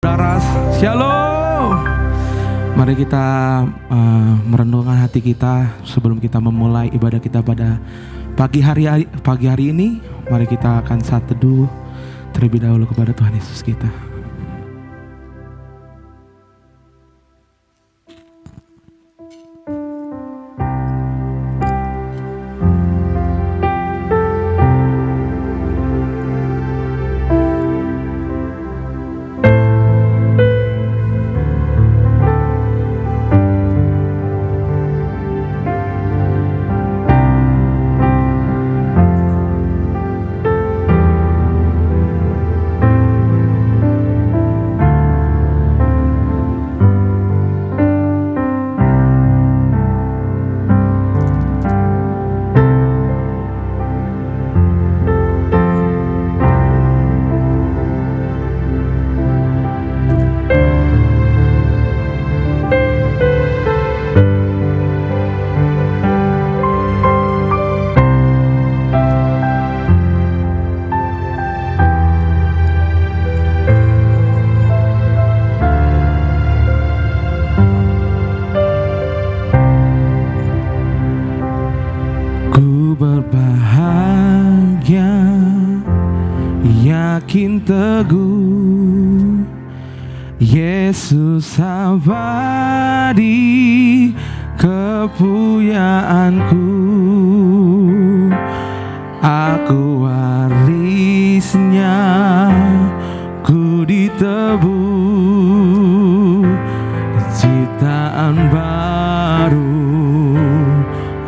Saudara, shalom. Mari kita merenungkan hati kita sebelum kita memulai ibadah kita pada pagi hari ini. Mari kita akan saat teduh terlebih dahulu kepada Tuhan Yesus kita. Yakin teguh Yesus abadi kepuyaanku, aku warisnya, ku ditebus ciptaan baru,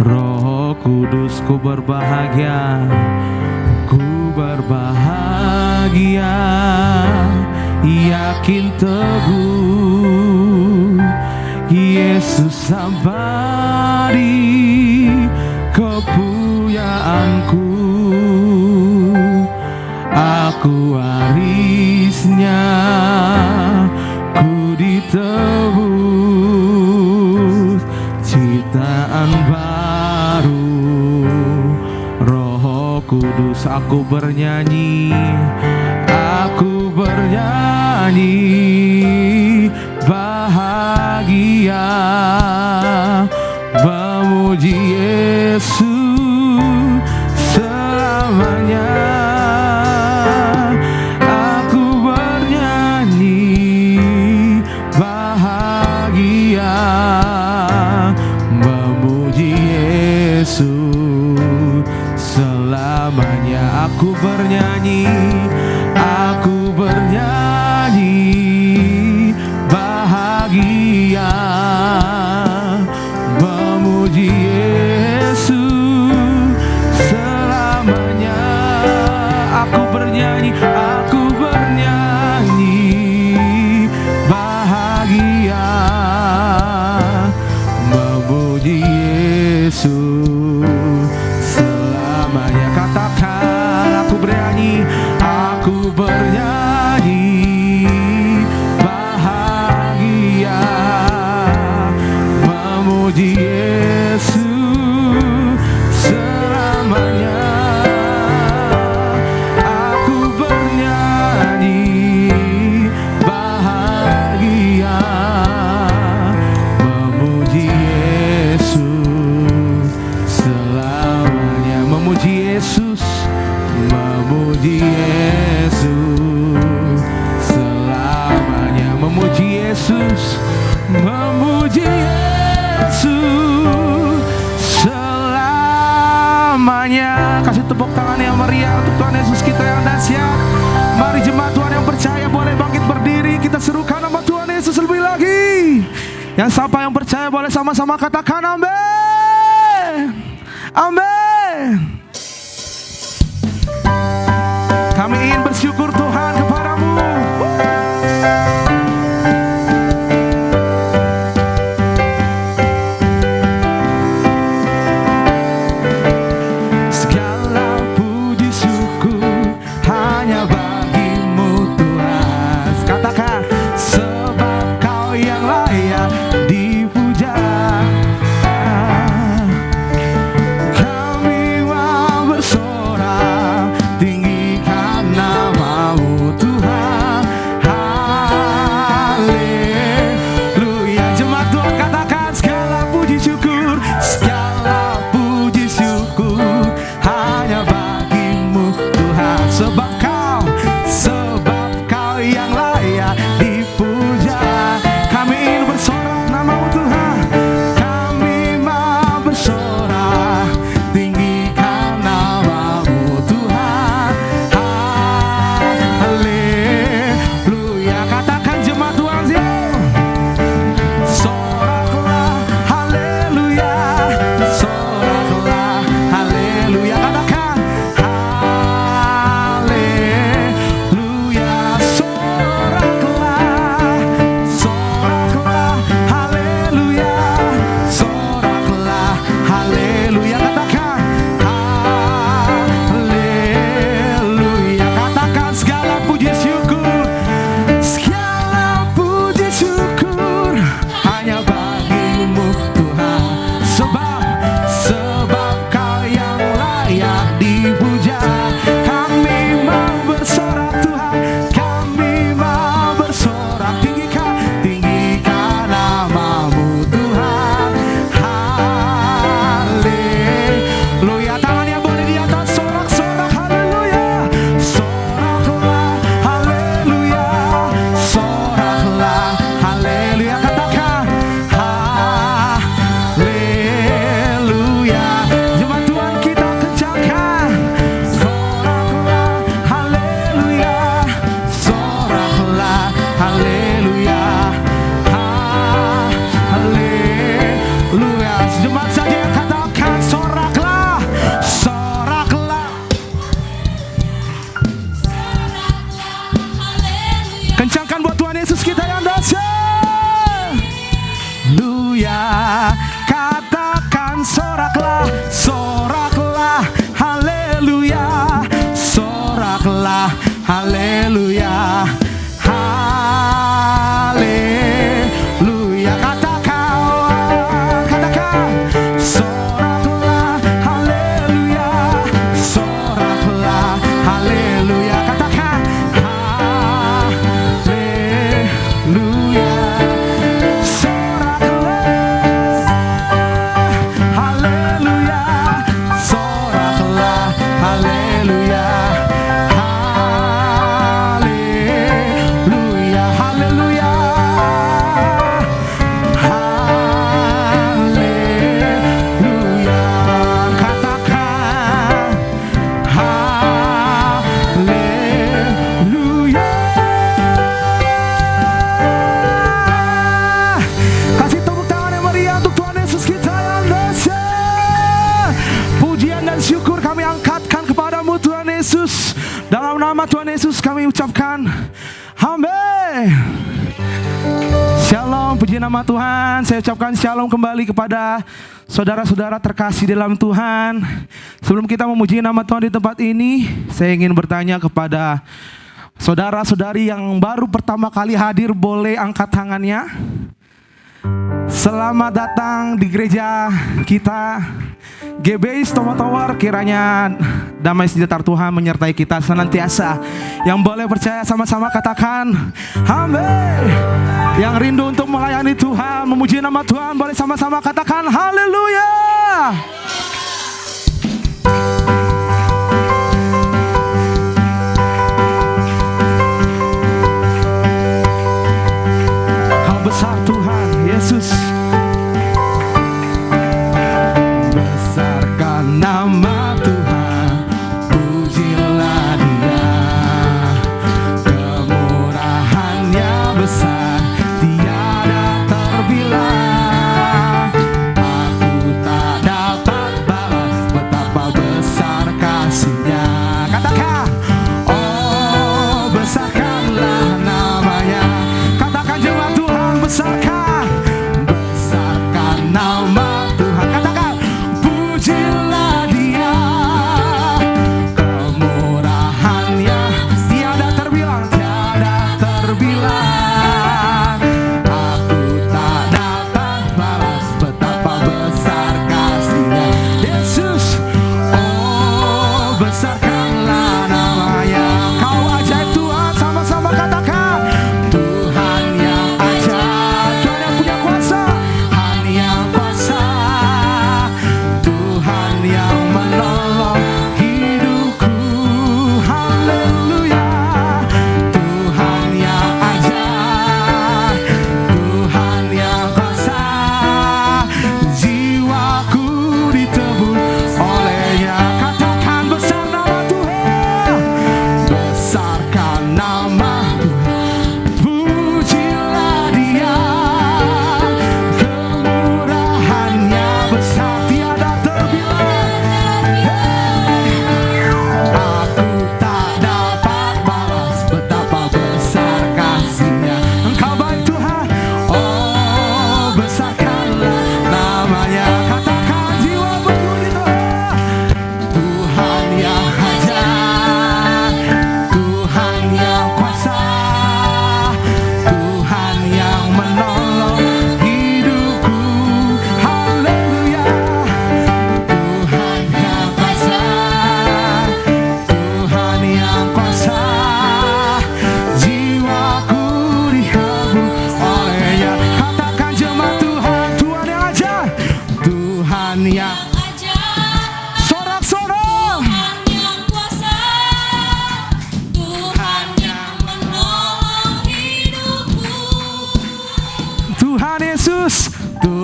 Roh Kudus. Ku berbahagia, yakin teguh Yesus abadi kepuyaanku, aku warisnya, ku ditebus ciptaan baru, Roh Kudus. Aku bernyanyi, bahagia, memuji Yesus selamanya. Aku bernyanyi bahagia, memuji Yesus selamanya. Aku bernyanyi bahagia, memuji Yesus selamanya. Aku bernyanyi bahagia, memuji Yesus selamanya. Katakan, aku bernyanyi bahagia, memuji Yesus selamanya. Aku bernyanyi bahagia, memuji Yesus selamanya. Memuji Yesus, memuji Yesus selamanya. Memuji Yesus, memuji Yesus selamanya. Kasih tepuk tangan yang meriah untuk Tuhan Yesus kita yang dahsyat. Mari jemaat Tuhan yang percaya boleh bangkit berdiri. Kita serukan nama Tuhan Yesus lebih lagi. Yang siapa yang percaya boleh sama-sama katakan amin. Amin. Kami ingin bersyukur Tuhan kepadamu. Segala puji syukur hanya bagimu Tuhan. Katakan, sebab Kau yang layak dipuja. Kami mau bersorak tinggikan nama puja. Kami ingin bersorak nama-Mu Tuhan. Kami mau bersorak, tinggikan nama-Mu Tuhan. Haleluya. Katakan jemaat Tuhan Zion. Soraklah haleluya. Soraklah haleluya. Katakan haleluya. Soraklah. Soraklah haleluya. Soraklah haleluya. Katakan haleluya. Katakan segala puji syukur. Segala puji syukur hanya bagi-Mu Tuhan. Sebab Kau yang layak dipuja. Kami mau bersorak Tuhan. Kami mau bersorak. Tinggikan nama-Mu Tuhan. Haleluya. Tangan yang boleh di atas. Sorak-sorak haleluya. Soraklah haleluya. Soraklah haleluya. Katakan haleluya. Jemaat Tuhan kita kencangkan. Soraklah haleluya. Soraklah haleluya. Haleluya. Jemaat saja yang katakan soraklah. Soraklah. Kencangkan buat Tuhan Yesus kita yang dahsyat. Haleluya. Katakan soraklah. Soraklah haleluya. Soraklah haleluya. Haleluya. Katakan soraklah haleluya. Soraklah haleluya. Katakan haleluya. Soraklah haleluya. Soraklah haleluya. Haleluya. Haleluya. Haleluya. Katakan haleluya. Kasih tepuk tangan yang meriah untuk Tuhan Yesus kita yang dahsyat. Pujian dan syukur kami angkatkan kepadamu Tuhan Yesus. Dalam nama Tuhan Yesus kami ucapkan amin. Shalom, puji nama Tuhan. Saya ucapkan shalom kembali kepada saudara-saudara terkasih dalam Tuhan. Sebelum kita memuji nama Tuhan di tempat ini, saya ingin bertanya kepada saudara-saudari yang baru pertama kali hadir, boleh angkat tangannya. Selamat datang di gereja kita GBI Stomah Tower. Kiranya damai sejahtera Tuhan menyertai kita senantiasa. Yang boleh percaya sama-sama katakan amin. Yang rindu untuk melayani Tuhan, memuji nama Tuhan, boleh sama-sama katakan haleluya. Hal besar Tuhan Yesus. Besarkan nama Tuhan, pujilah Dia. Kemurahannya besar, tiada terbilang. Aku tak dapat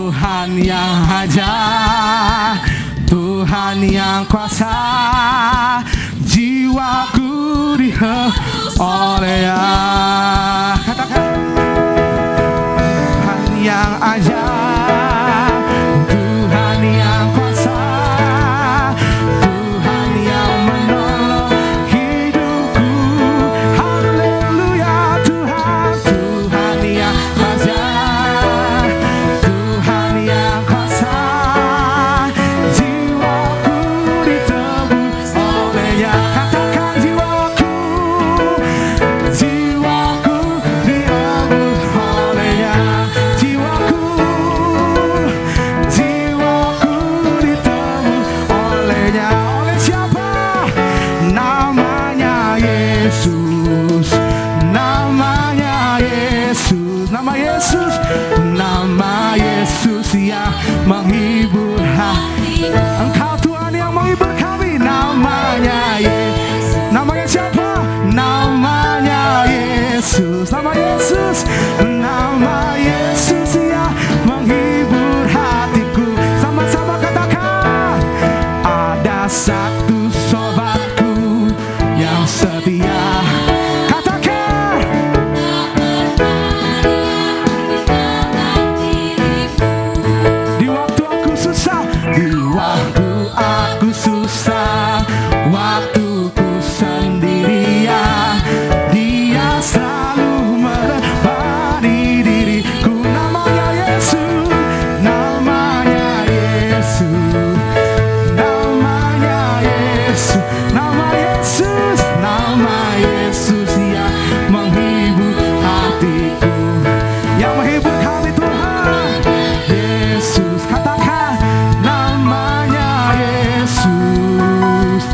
Tuhan yang ajaib, Tuhan yang kuasa, jiwaku dihembus oleh katakan Tuhan yang ajaib, Tuhan yang kuasa, Tuhan yang menolong hidupku. Haleluya. Tuhan, Tuhan yang ajaib, Tuhan yang kuasa, jiwaku ditebus olehnya. Katakan jiwaku, jiwaku ditebus olehnya. Jiwaku, jiwaku ditebus olehnya. Oleh siapa? Namanya Yesus, namanya Yesus, nama Yesus, nama Yesus yang menghibur hati. Engkau Tuhan yang menghibur kami. Namanya Yesus. Namanya siapa? Namanya Yesus. Nama Yesus. Nama Yesus yang menghibur hatiku. Sama-sama katakan. Ada satu sobatku yang setia. Katakan. Di waktu aku susah, di waktu aku susah, waktuku sendirian, Dia selalu menemani diriku. Namanya Yesus, namanya Yesus, namanya Yesus, nama Yesus, nama Yesus yang menghibur hatiku, yang menghibur kami Tuhan. Yesus, katakan namanya Yesus,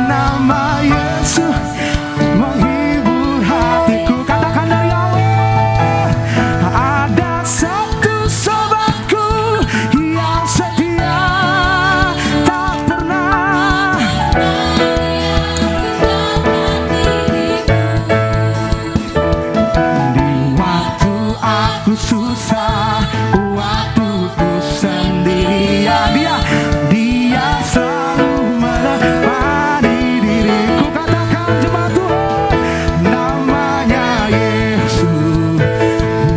nama Yesus menghibur hatiku. Katakan dari awal. Ada satu sobatku yang setia, tak pernah di waktu aku susah, waktuku sendirian, Dia selalu menemani diriku. Katakan jemaat Tuhan, namanya Yesus,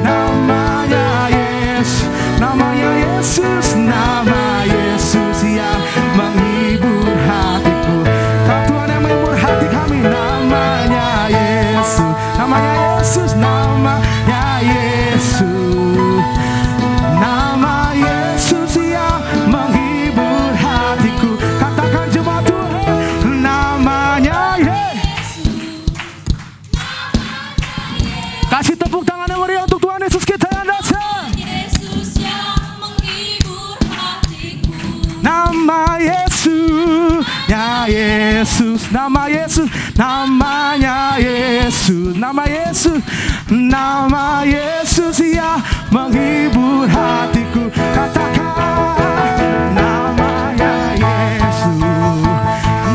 namanya Yesus, namanya Yesus, nama Yesus yang menghibur hatiku. Kau Tuhan yang menghibur hati kami. Namanya Yesus, namanya Yesus, namanya Yesus, nama Yesus yang menghibur hatiku. Katakan jemaat Tuhan, namanya Yesus. Kasih tepuk tangan yang meriah untuk Tuhan Yesus kita yang dahsyat. Yesus yang menghibur hatiku. Nama Yesus, ya Yesus, nama Yesus, namanya Yesus, nama Yesus, nama Yesus yang menghibur hatiku. Katakan namanya Yesus,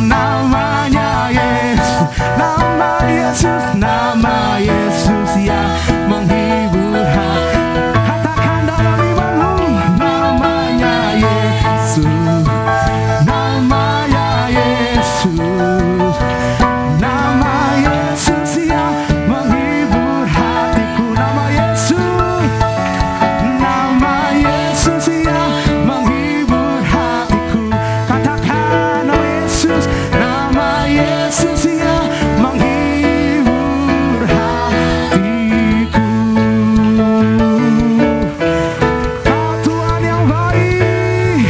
namanya Yesus, nama Yesus, nama Yesus yang menghibur hati. Katakan dalam imanmu, namanya Yesus, namanya Yesus, nama Yesus yang menghibur hatiku. Nama Yesus, nama Yesus yang menghibur hatiku. Katakan nama Yesus, nama Yesus yang menghibur hatiku. Kau Tuhan yang baik.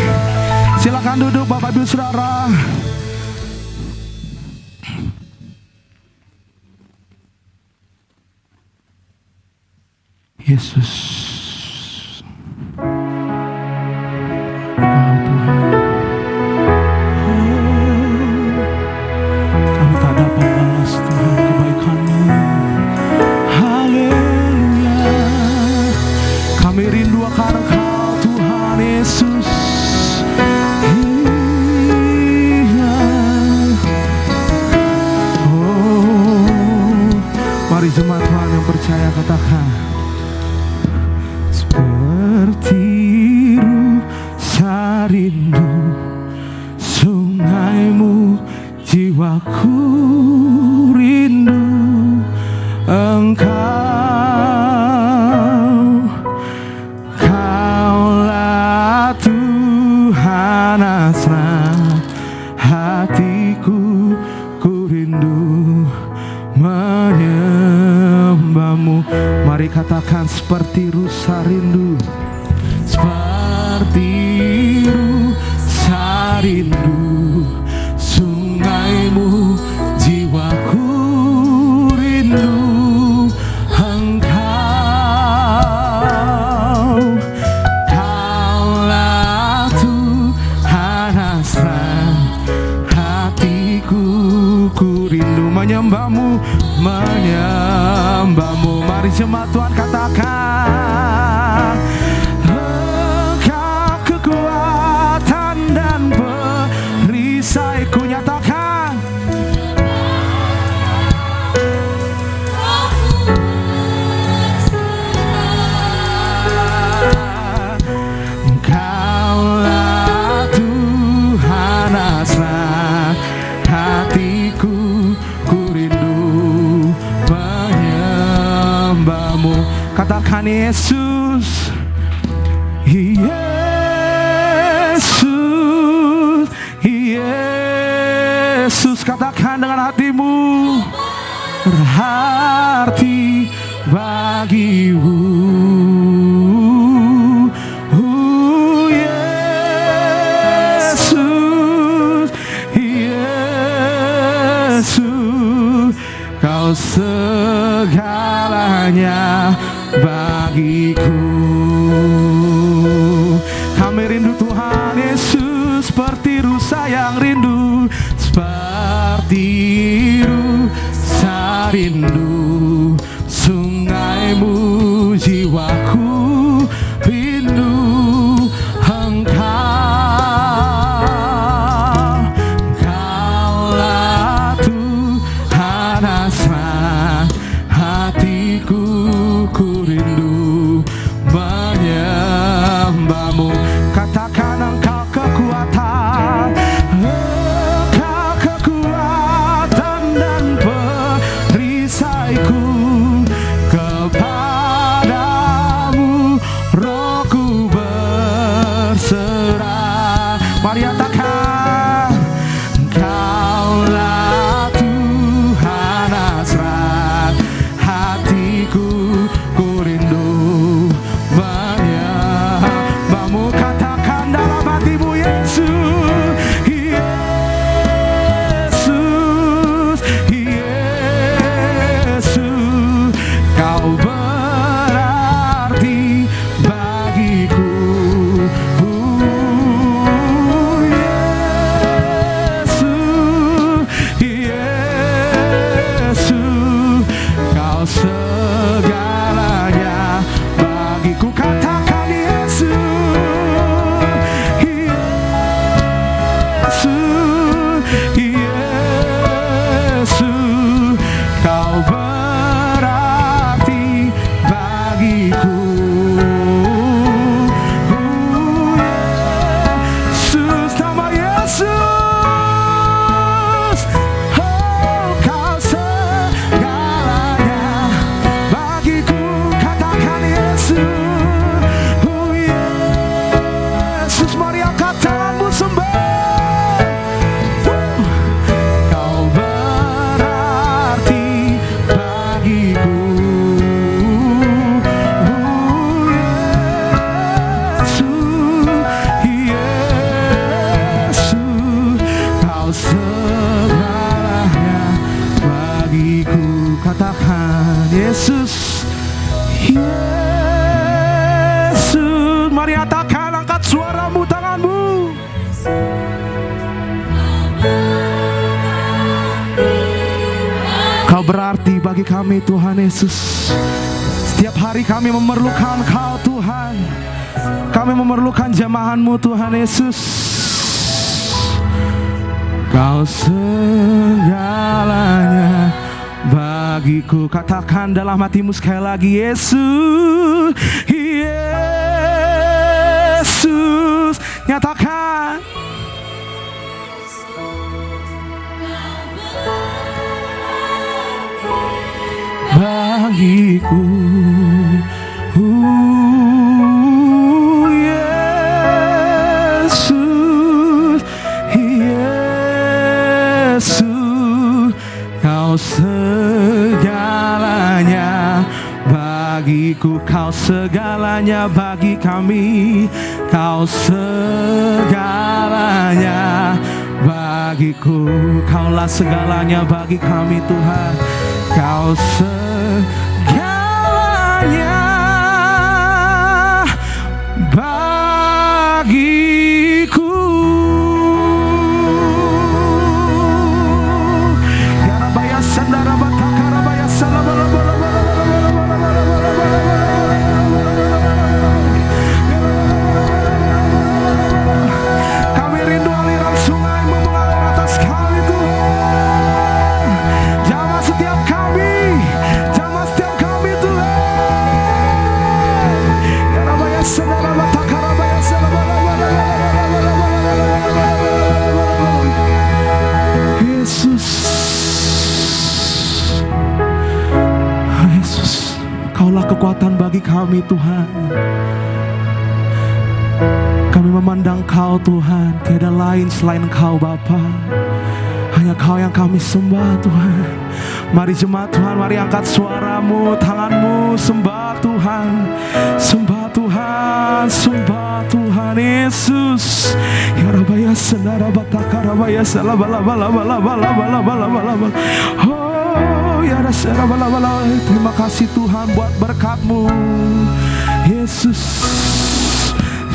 Silakan duduk Bapak Ibu Saudara. Yesus, Engkau Tuhan. Kami tak dapat balas Tuhan kebaikan-Mu. Haleluya. Kami rindu akan Engkau Tuhan Yesus. Iya. Oh, mari jemaat Tuhan yang percaya katakan, rindu sungaimu, jiwaku rindu Engkau. Kaulah Tuhan asra hatiku, ku rindu menyembahmu. Mari katakan seperti rusa rindu, seperti rusa rindu sungaimu, jiwaku rindu Engkau. Kaulah Tuhan asra hatiku, ku rindu menyembahmu, menyembahmu. Mari jemaat Tuhan katakan, Engkau kekuatan dan perisaiku. Nyatakan, Engkaulah Tuhan asra hatiku, ku rindu menyembahmu. Katakan Yesus, Yesus, Yesus. Katakan dengan hatimu, berarti bagimu. Yesus, Yesus, kau segalanya bagiku. Kami rindu Tuhan Yesus, seperti rusa yang rindu, seperti rusa rindu sungaimu, jiwaku rindu Engkau. Kaulah Tuhan asra hatiku, ku rindu menyembahmu. Katakan Engkau kekuatan, Engkau kekuatan dan perisaiku. Kepadamu rohku berserah. Mari katakan, Engkaulah Tuhan asra hatiku, ku rindu menyembahmu. Katakan dalam hatimu, Yesus, Yesus, Yesus, kau berarti bagiku. Yesus, Yesus, kau segalanya bagiku. Katakan Yesus, Yesus, Yesus, kau berarti bagiku. Yesus, nama Yesus, oh, kau segalanya bagiku. Katakan Yesus, oh Yesus, mari angkat tanganmu sembah. Kau berarti bagiku. Oh Yesus, Yesus, kau segalanya bagiku. Katakan Yesus, Yesus. Mari katakan, angkat suaramu, tanganmu. Kau berarti bagi kami Tuhan Yesus. Setiap hari kami memerlukan Kau Tuhan. Kami memerlukan jamahan-Mu Tuhan Yesus. Kau segalanya bagiku. Katakan dalam hatimu sekali lagi, Yesus, Yesus, Nyatakan. Bagiku, Yesus, Yesus, Kau segalanya bagiku, Kau segalanya bagi kami, Kau segalanya bagiku, Kaulah segalanya bagi kami Tuhan, Kau segalanya bagiku. Ya Rabaya Sandara Bataka Rabaya kami rindu aliran sungai mengalir atas kami Tuhan. Jamah setiap kami, jamah setiap kami Tuhan. Ya Rabaya Sandara Bataka Rabaya Yesus, Yesus, Kaulah kekuatan bagi kami Tuhan. Kami memandang Kau Tuhan, tiada lain selain Kau Bapa. Hanya Kau yang kami sembah Tuhan. Mari jemaat Tuhan, mari angkat suaramu, tanganmu, sembah Tuhan, sembah Tuhan, sembah Tuhan Yesus. Ya Rabaya Sandara Bataka Rabaya Salabalabalabalabalabalabalabalabalabal. Oh ya Rasulullah, terima kasih Tuhan buat berkat-Mu Yesus.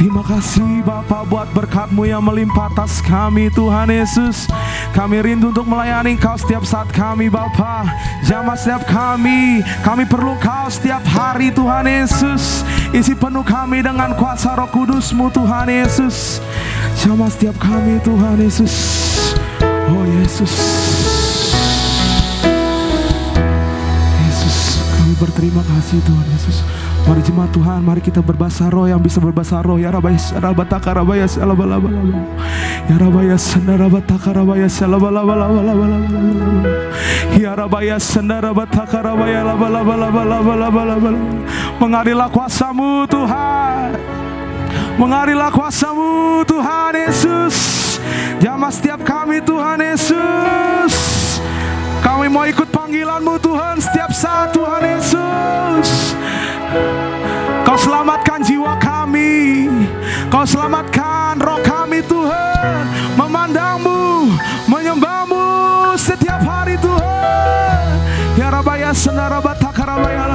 Terima kasih Bapa buat berkat-Mu yang melimpah atas kami Tuhan Yesus. Kami rindu untuk melayani Kau setiap saat kami Bapa. Jamah setiap kami perlu Kau setiap hari Tuhan Yesus. Isi penuh kami dengan kuasa Roh Kudus-Mu Tuhan Yesus. Jamah setiap kami Tuhan Yesus. Oh Yesus, Yesus, kami berterima kasih Tuhan Yesus. Mari jemaat Tuhan, mari kita berbahasa roh yang bisa berbahasa roh. Ya Rabaya Sarabataka Rabaya Salabalabalabal. Ya Rabaya Sandarabataka Rabaya Salabalabalabalabalabal. Ya Rabaya Sandarabataka Rabaya Labalabalabalabalabalabal. Mengarilah kuasa-Mu Tuhan, mengarilah kuasa-Mu Tuhan Yesus. Jamah setiap kami Tuhan Yesus. Kami mau ikut panggilan-Mu Tuhan setiap saat Tuhan Yesus. Kau selamatkan jiwa kami, Kau selamatkan roh kami Tuhan, memandang-Mu, menyembah-Mu setiap hari Tuhan. Ya Rabaya Sandara Bataka Rabaya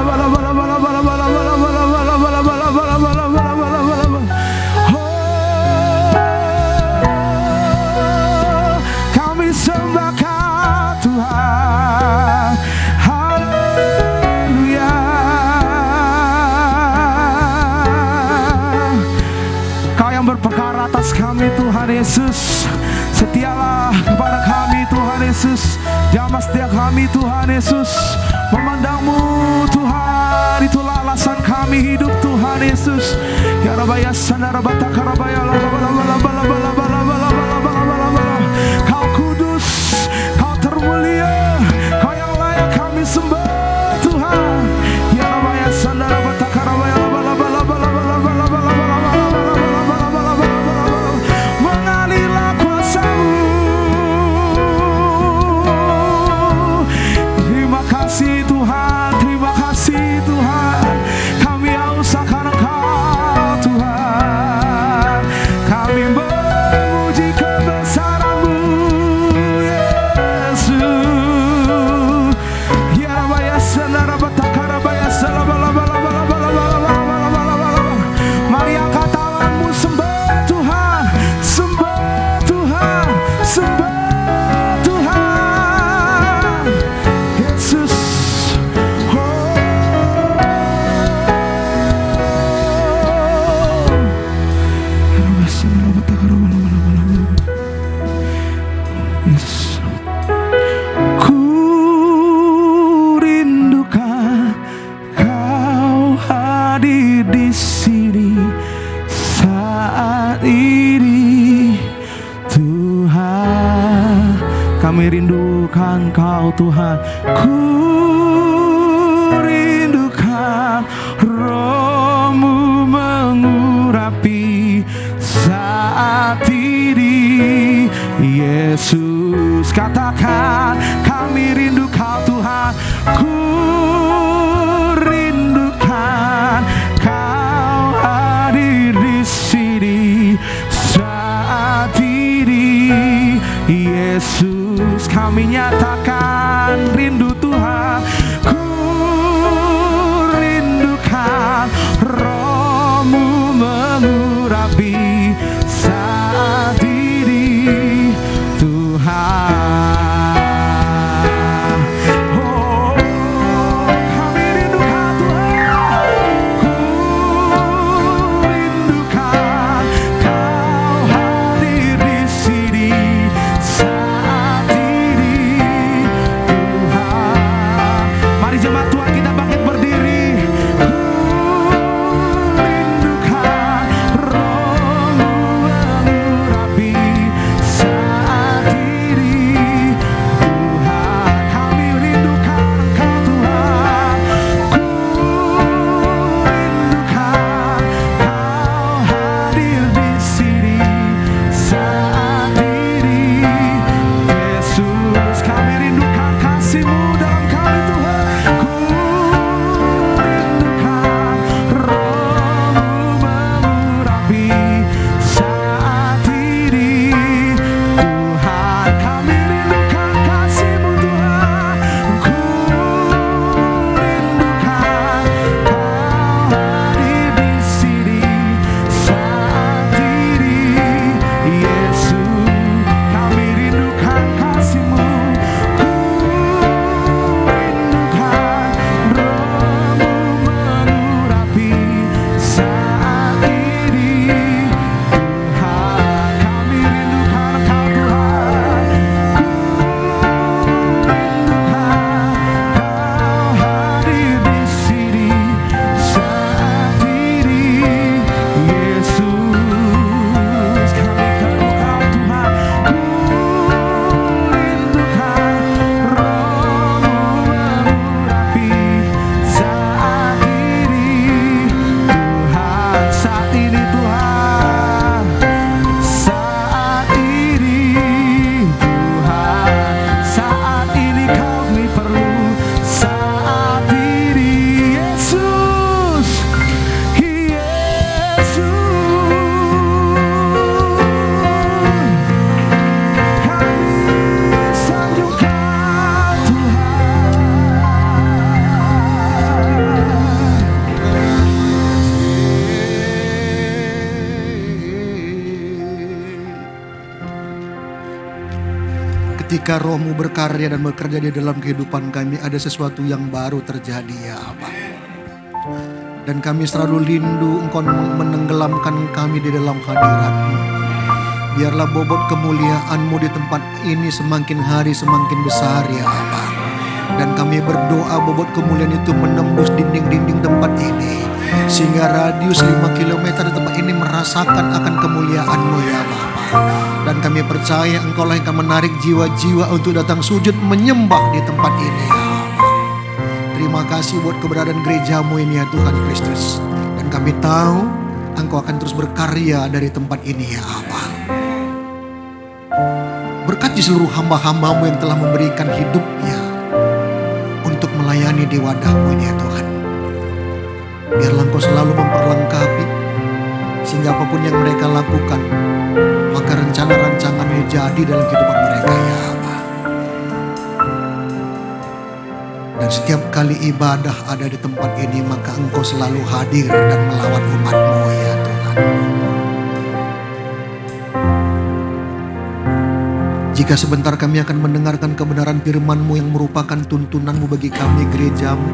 kami sembahkan Tuhan. Haleluya. Kau yang berperkara atas kami Tuhan Yesus. Setialah kepada kami Tuhan Yesus. Jamah setiap kami Tuhan Yesus. Memandang-Mu Tuhan, itulah alasan kami hidup Tuhan Yesus. Ya Rabaya Sandara Bataka Rabaya Kau kudus, Kau termulia, Kau yang layak kami sembah Tuhan. Ya Rabaya Sandara Bataka Rabaya mengalirlah kuasa-Mu. Terima kasih Tuhan, terima kasih Tuhan. Kami haus akan Engkau Tuhan. Kami Kami rindukan Kau Tuhan. Ku rindukan Roh-Mu mengurapi saat ini. Yesus, katakan, kami rindu Kau Tuhan. Ku rindukan Kau hadir di sini saat ini. Yesus, kami nyatakan rindu Tuhan. Ku rindukan Roh-Mu mengurapi saat ini Tuhan. Oh, kami rindukan Tuhan. Ku rindukan Kau hadir di sini saat ini Tuhan. Mari jemaat Tuhan kita bangkit berdiri. Ku rindukan Roh-Mu mengurapi saat ini Tuhan. Kami rindukan Engkau Tuhan. Ku rindukan Kau hadir di sini saat ini Yesus. Kami rindukan kasih-Mu dalam kami Tuhan. Ku rindukan Roh-Mu mengurapi saat ini Tuhan. Kami rindukan kasih-Mu Tuhan. Ku rindukan Kau hadir di sini saat ini Yesus. Kami rindukan kasih-Mu. Ku rindukan Roh-Mu mengurapi saat ini Tuhan. Kami rindukan Kau Tuhan. Ku rindukan Kau hadir di sini saat ini Yesus. Kami rindukan Tuhan. Ku rindukan Roh-Mu mengurapi saat ini Tuhan. Saat ini Tuhan. Saat ini Tuhan. Saat ini kami perlu. Saat ini Yesus. Yesus. Kami sanjungkan Ketika Roh-Mu berkarya dan bekerja di dalam kehidupan kami, ada sesuatu yang baru terjadi ya Bapa. Dan kami selalu rindu Engkau menenggelamkan kami di dalam hadirat-Mu. Biarlah bobot kemuliaan-Mu di tempat ini semakin hari semakin besar ya Bapa. Dan kami berdoa bobot kemuliaan itu menembus dinding-dinding tempat ini, sehingga radius 5 km di tempat ini merasakan akan kemuliaan-Mu ya Bapa. Dan kami percaya Engkau lah yang akan menarik jiwa-jiwa untuk datang sujud menyembah di tempat ini ya Allah. Terima kasih buat keberadaan gereja-Mu ini ya Tuhan Kristus. Dan kami tahu Engkau akan terus berkarya dari tempat ini ya Allah. Berkati seluruh hamba-hamba-Mu yang telah memberikan hidupnya untuk melayani di wadah-Mu ini ya Tuhan. Biarlah Engkau selalu memperlengkapi, sehingga apapun yang mereka lakukan, maka rencana-rancangan-Mu jadi dalam kehidupan mereka ya Allah. Dan setiap kali ibadah ada di tempat ini, maka Engkau selalu hadir dan melawat umat-Mu ya Tuhan. Jika sebentar kami akan mendengarkan kebenaran firman-Mu yang merupakan tuntunan-Mu bagi kami gereja-Mu,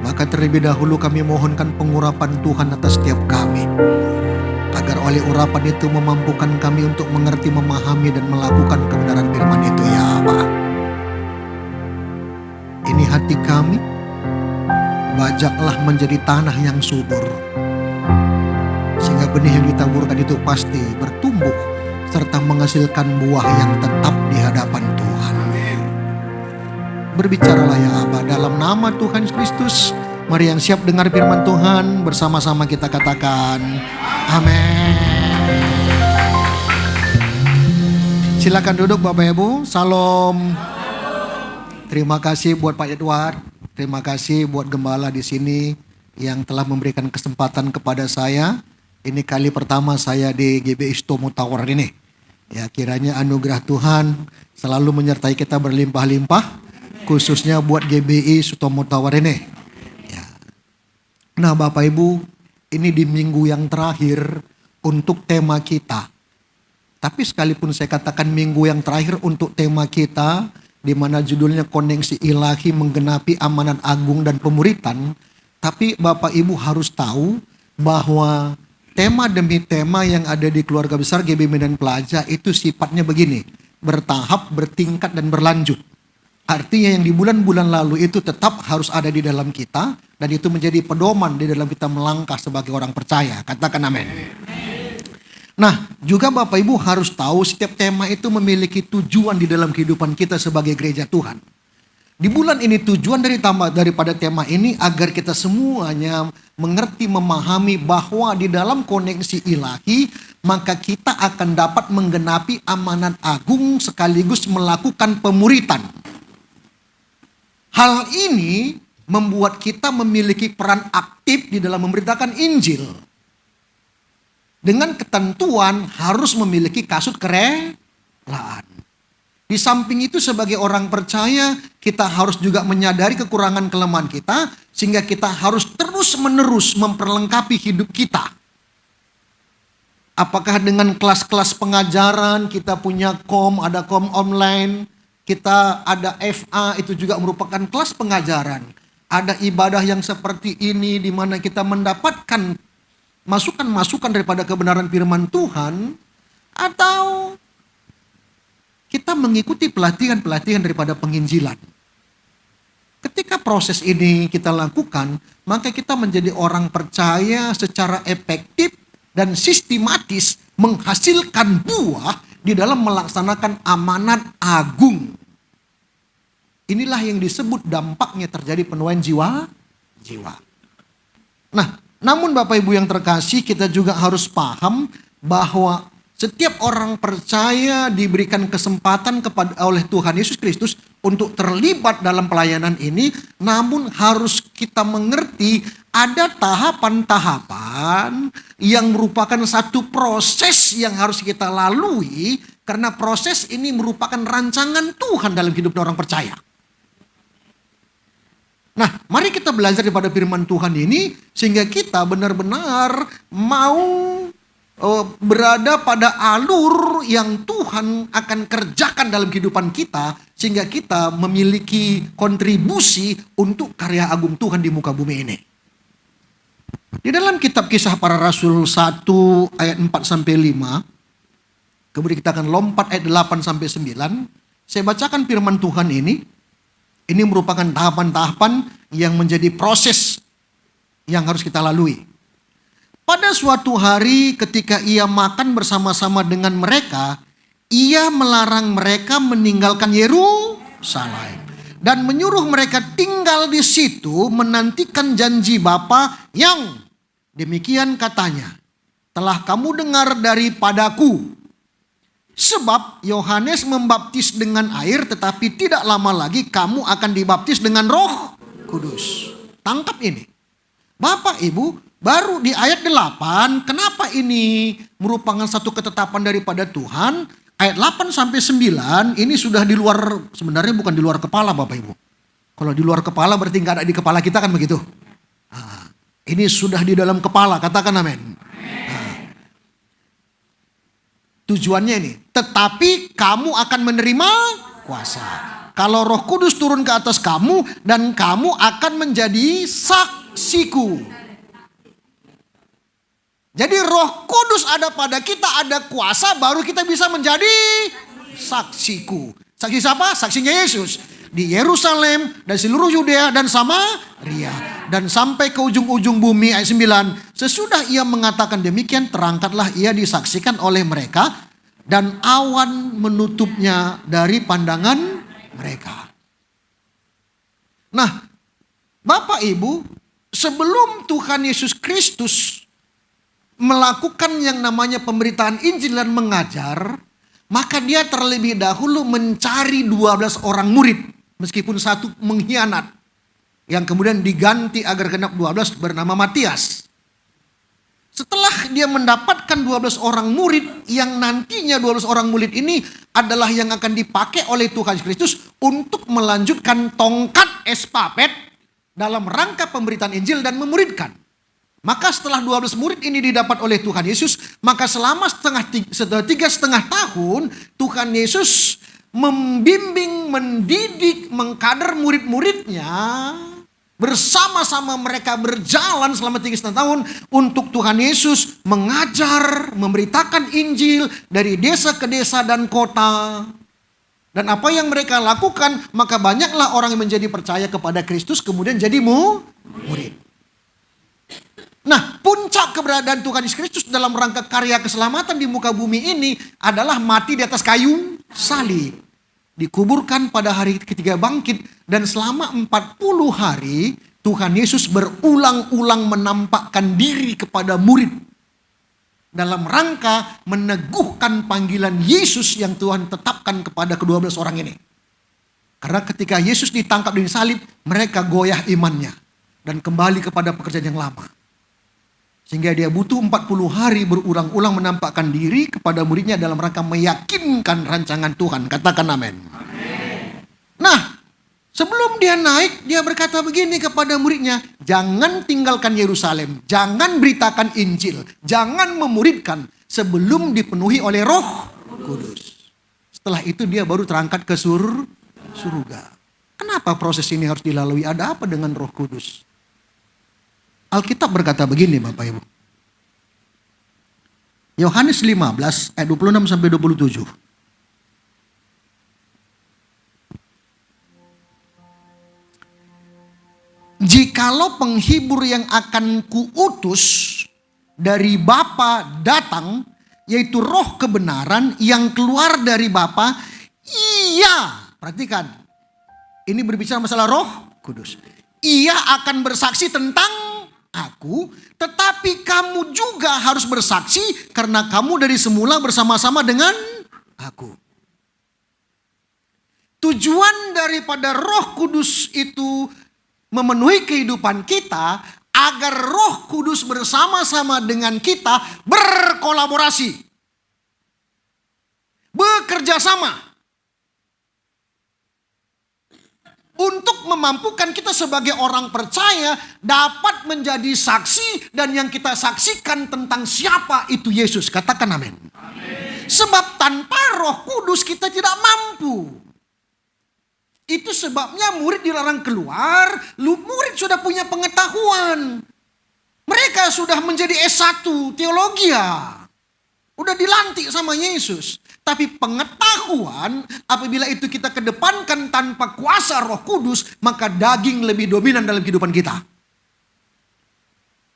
maka terlebih dahulu kami mohonkan pengurapan Tuhan atas setiap kami, agar oleh urapan itu memampukan kami untuk mengerti, memahami, dan melakukan kebenaran firman itu ya Allah. Ini hati kami, bajaklah menjadi tanah yang subur, sehingga benih yang ditaburkan itu pasti bertumbuh serta menghasilkan buah yang tetap di hadapan Tuhan. Berbicaralah ya Aba, dalam nama Tuhan Yesus Kristus. Mari yang siap dengar firman Tuhan, bersama-sama kita katakan amin. Silakan duduk Bapak Ibu. Salam. Terima kasih buat Pak Edward. Terima kasih buat gembala di sini yang telah memberikan kesempatan kepada saya. Ini kali pertama saya di GBI Stomo Tower ini. Ya, kiranya anugerah Tuhan selalu menyertai kita berlimpah-limpah, khususnya buat GBI Stomo Tower ini. Ya. Nah Bapak Ibu, ini di minggu yang terakhir untuk tema kita. Tapi sekalipun saya katakan minggu yang terakhir untuk tema kita, di mana judulnya Koneksi Ilahi Menggenapi Amanat Agung dan Pemuritan. Tapi Bapak Ibu harus tahu bahwa tema demi tema yang ada di keluarga besar GBI Medan Plaza itu sifatnya begini, bertahap, bertingkat, dan berlanjut. Artinya yang di bulan-bulan lalu itu tetap harus ada di dalam kita, dan itu menjadi pedoman di dalam kita melangkah sebagai orang percaya. Katakan amin. Nah, juga Bapak Ibu harus tahu setiap tema itu memiliki tujuan di dalam kehidupan kita sebagai gereja Tuhan. Di bulan ini tujuan daripada tema ini agar kita semuanya mengerti, memahami bahwa di dalam koneksi ilahi maka kita akan dapat menggenapi amanat agung sekaligus melakukan pemuritan. Hal ini membuat kita memiliki peran aktif di dalam memberitakan Injil. Dengan ketentuan harus memiliki kasut kerelaan. Di samping itu sebagai orang percaya kita harus juga menyadari kekurangan kelemahan kita. Sehingga kita harus terus menerus memperlengkapi hidup kita. Apakah dengan kelas-kelas pengajaran, kita punya ada kom online. Kita ada FA, itu juga merupakan kelas pengajaran. Ada ibadah yang seperti ini di mana kita mendapatkan masukan-masukan daripada kebenaran firman Tuhan, atau kita mengikuti pelatihan-pelatihan daripada penginjilan. Ketika proses ini kita lakukan, maka kita menjadi orang percaya secara efektif dan sistematis menghasilkan buah di dalam melaksanakan amanat agung. Inilah yang disebut dampaknya terjadi penuaian jiwa. Nah, namun Bapak Ibu yang terkasih, kita juga harus paham bahwa setiap orang percaya diberikan kesempatan oleh Tuhan Yesus Kristus untuk terlibat dalam pelayanan ini. Namun harus kita mengerti ada tahapan-tahapan yang merupakan satu proses yang harus kita lalui. Karena proses ini merupakan rancangan Tuhan dalam hidup orang percaya. Nah, mari kita belajar daripada firman Tuhan ini sehingga kita benar-benar mau berada pada alur yang Tuhan akan kerjakan dalam kehidupan kita sehingga kita memiliki kontribusi untuk karya agung Tuhan di muka bumi ini. Di dalam kitab Kisah Para Rasul 1 ayat 4 sampai 5, kemudian kita akan lompat ayat 8 sampai 9. Saya bacakan firman Tuhan ini. Ini merupakan tahapan-tahapan yang menjadi proses yang harus kita lalui. Pada suatu hari ketika ia makan bersama-sama dengan mereka, ia melarang mereka meninggalkan Yerusalem dan menyuruh mereka tinggal di situ menantikan janji Bapa yang demikian katanya, telah kamu dengar daripadaku. Sebab Yohanes membaptis dengan air, tetapi tidak lama lagi kamu akan dibaptis dengan Roh Kudus. Tangkap ini. Bapak Ibu, baru di ayat 8, kenapa ini merupakan satu ketetapan daripada Tuhan? Ayat 8 sampai 9 ini sudah di luar, sebenarnya bukan di luar kepala Bapak Ibu. Kalau di luar kepala berarti nggak ada di kepala kita kan begitu. Nah, ini sudah di dalam kepala, katakan amin. Tujuannya ini, tetapi kamu akan menerima kuasa. Kalau Roh Kudus turun ke atas kamu dan kamu akan menjadi saksiku. Jadi Roh Kudus ada pada kita, ada kuasa, baru kita bisa menjadi saksiku. Saksi siapa? Saksinya Yesus. Di Yerusalem dan seluruh Yudea dan Samaria. Dan sampai ke ujung-ujung bumi ayat 9. Sesudah ia mengatakan demikian, terangkatlah ia disaksikan oleh mereka dan awan menutupnya dari pandangan mereka. Nah, Bapak Ibu, sebelum Tuhan Yesus Kristus melakukan yang namanya pemberitaan Injil dan mengajar, maka dia terlebih dahulu mencari 12 orang murid, meskipun satu mengkhianat, yang kemudian diganti agar genap 12 bernama Matias. Setelah dia mendapatkan 12 orang murid, yang nantinya 12 orang murid ini adalah yang akan dipakai oleh Tuhan Kristus untuk melanjutkan tongkat estafet dalam rangka pemberitaan Injil dan memuridkan. Maka setelah 12 murid ini didapat oleh Tuhan Yesus, maka selama 3,5 tahun Tuhan Yesus membimbing, mendidik, mengkader murid-muridnya. Bersama-sama mereka berjalan selama 3,5 tahun untuk Tuhan Yesus mengajar, memberitakan Injil dari desa ke desa dan kota. Dan apa yang mereka lakukan, maka banyaklah orang yang menjadi percaya kepada Kristus kemudian jadi murid. Nah, puncak keberadaan Tuhan Yesus Kristus dalam rangka karya keselamatan di muka bumi ini adalah mati di atas kayu salib. Dikuburkan pada hari ketiga bangkit, dan selama 40 hari Tuhan Yesus berulang-ulang menampakkan diri kepada murid dalam rangka meneguhkan panggilan Yesus yang Tuhan tetapkan kepada ke-12 orang ini. Karena ketika Yesus ditangkap di salib, mereka goyah imannya dan kembali kepada pekerjaan yang lama. Sehingga dia butuh 40 hari berulang-ulang menampakkan diri kepada muridnya dalam rangka meyakinkan rancangan Tuhan. Katakan amin. Nah, sebelum dia naik, dia berkata begini kepada muridnya, jangan tinggalkan Yerusalem, jangan beritakan Injil, jangan memuridkan sebelum dipenuhi oleh Roh Kudus. Setelah itu dia baru terangkat ke surga. Kenapa proses ini harus dilalui? Ada apa dengan Roh Kudus? Alkitab berkata begini Bapak Ibu. Yohanes 15 ayat 26 sampai 27. Jikalau penghibur yang akan kuutus dari Bapa datang, yaitu Roh kebenaran yang keluar dari Bapa, perhatikan, ini berbicara masalah Roh Kudus. Ia akan bersaksi tentang aku, tetapi kamu juga harus bersaksi karena kamu dari semula bersama-sama dengan aku. Tujuan daripada Roh Kudus itu memenuhi kehidupan kita agar Roh Kudus bersama-sama dengan kita berkolaborasi, bekerja sama untuk memampukan kita sebagai orang percaya dapat menjadi saksi, dan yang kita saksikan tentang siapa itu Yesus. Katakan amin. Sebab tanpa Roh Kudus kita tidak mampu. Itu sebabnya murid dilarang keluar. Murid sudah punya pengetahuan. Mereka sudah menjadi S1 teologi. Udah dilantik sama Yesus. Tapi pengetahuan, apabila itu kita kedepankan tanpa kuasa Roh Kudus, maka daging lebih dominan dalam kehidupan kita.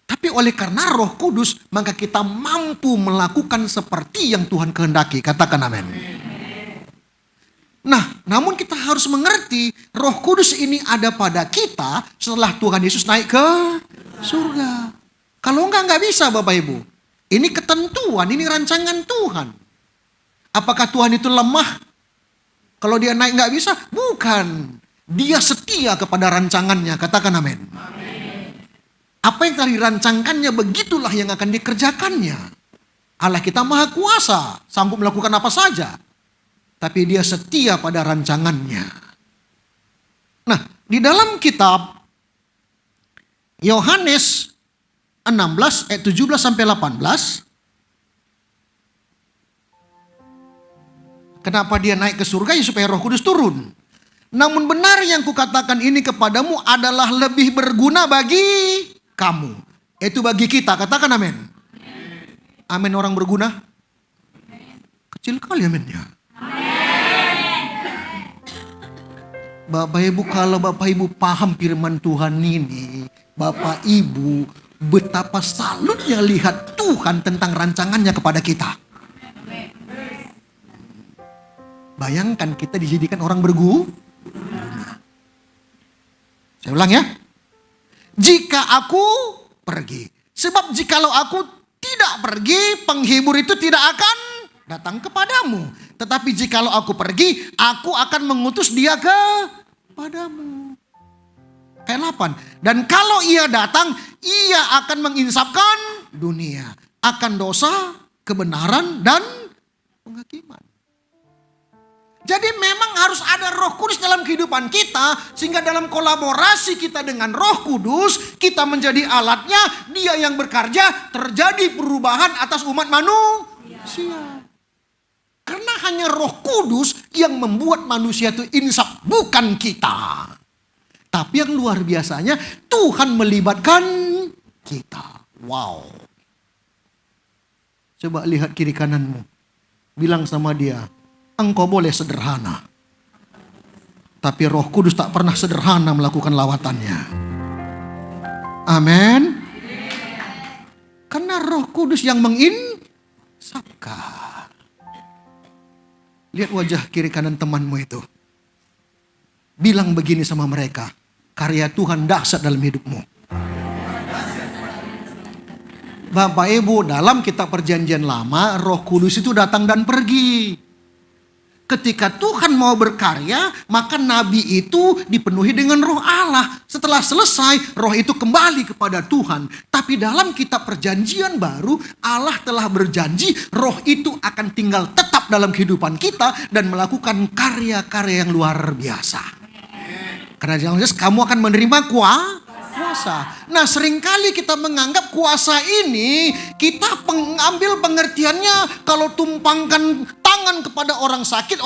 Tapi oleh karena Roh Kudus, maka kita mampu melakukan seperti yang Tuhan kehendaki. Katakan amin. Nah, namun kita harus mengerti Roh Kudus ini ada pada kita setelah Tuhan Yesus naik ke surga. Kalau enggak bisa Bapak Ibu. Ini ketentuan, ini rancangan Tuhan. Apakah Tuhan itu lemah? Kalau dia naik nggak bisa? Bukan. Dia setia kepada rancangannya. Katakan amin. Apa yang telah dirancangkannya, begitulah yang akan dikerjakannya. Allah kita maha kuasa, sanggup melakukan apa saja. Tapi dia setia pada rancangannya. Nah, di dalam kitab Yohanes 16 ayat 17 sampai 18. Kenapa dia naik ke surga? Ya supaya Roh Kudus turun. Namun benar yang kukatakan ini kepadamu adalah lebih berguna bagi kamu. Itu bagi kita. Katakan amin. Amin orang berguna. Kecil kali aminnya. Bapak Ibu, kalau Bapak Ibu paham firman Tuhan ini, Bapak Ibu betapa salutnya lihat Tuhan tentang rancangannya kepada kita. Bayangkan kita dijadikan orang berguna. Saya ulang ya. Jika aku pergi. Sebab jikalau aku tidak pergi, penghibur itu tidak akan datang kepadamu. Tetapi jikalau aku pergi, aku akan mengutus dia kepadamu. Ayat 8. Dan kalau ia datang, ia akan menginsafkan dunia. Akan dosa, kebenaran, dan penghakiman. Jadi memang harus ada Roh Kudus dalam kehidupan kita. Sehingga dalam kolaborasi kita dengan Roh Kudus, kita menjadi alatnya. Dia yang bekerja, terjadi perubahan atas umat manusia. Karena hanya Roh Kudus yang membuat manusia itu insaf, bukan kita. Tapi yang luar biasanya, Tuhan melibatkan kita. Wow. Coba lihat kiri kananmu. Bilang sama dia, engkau boleh sederhana. Tapi Roh Kudus tak pernah sederhana melakukan lawatannya. Amin. Karena Roh Kudus yang menginsafkan. Lihat wajah kiri kanan temanmu itu. Bilang begini sama mereka, karya Tuhan dahsyat dalam hidupmu. Bapak Ibu, dalam kitab perjanjian lama, Roh Kudus itu datang dan pergi. Ketika Tuhan mau berkarya, maka nabi itu dipenuhi dengan Roh Allah. Setelah selesai, Roh itu kembali kepada Tuhan. Tapi dalam kitab perjanjian baru, Allah telah berjanji Roh itu akan tinggal tetap dalam kehidupan kita dan melakukan karya-karya yang luar biasa. Karena jelas kamu akan menerima kuasa. Nah, seringkali kita menganggap kuasa ini kita mengambil pengertiannya kalau tumpangkan tangan kepada orang sakit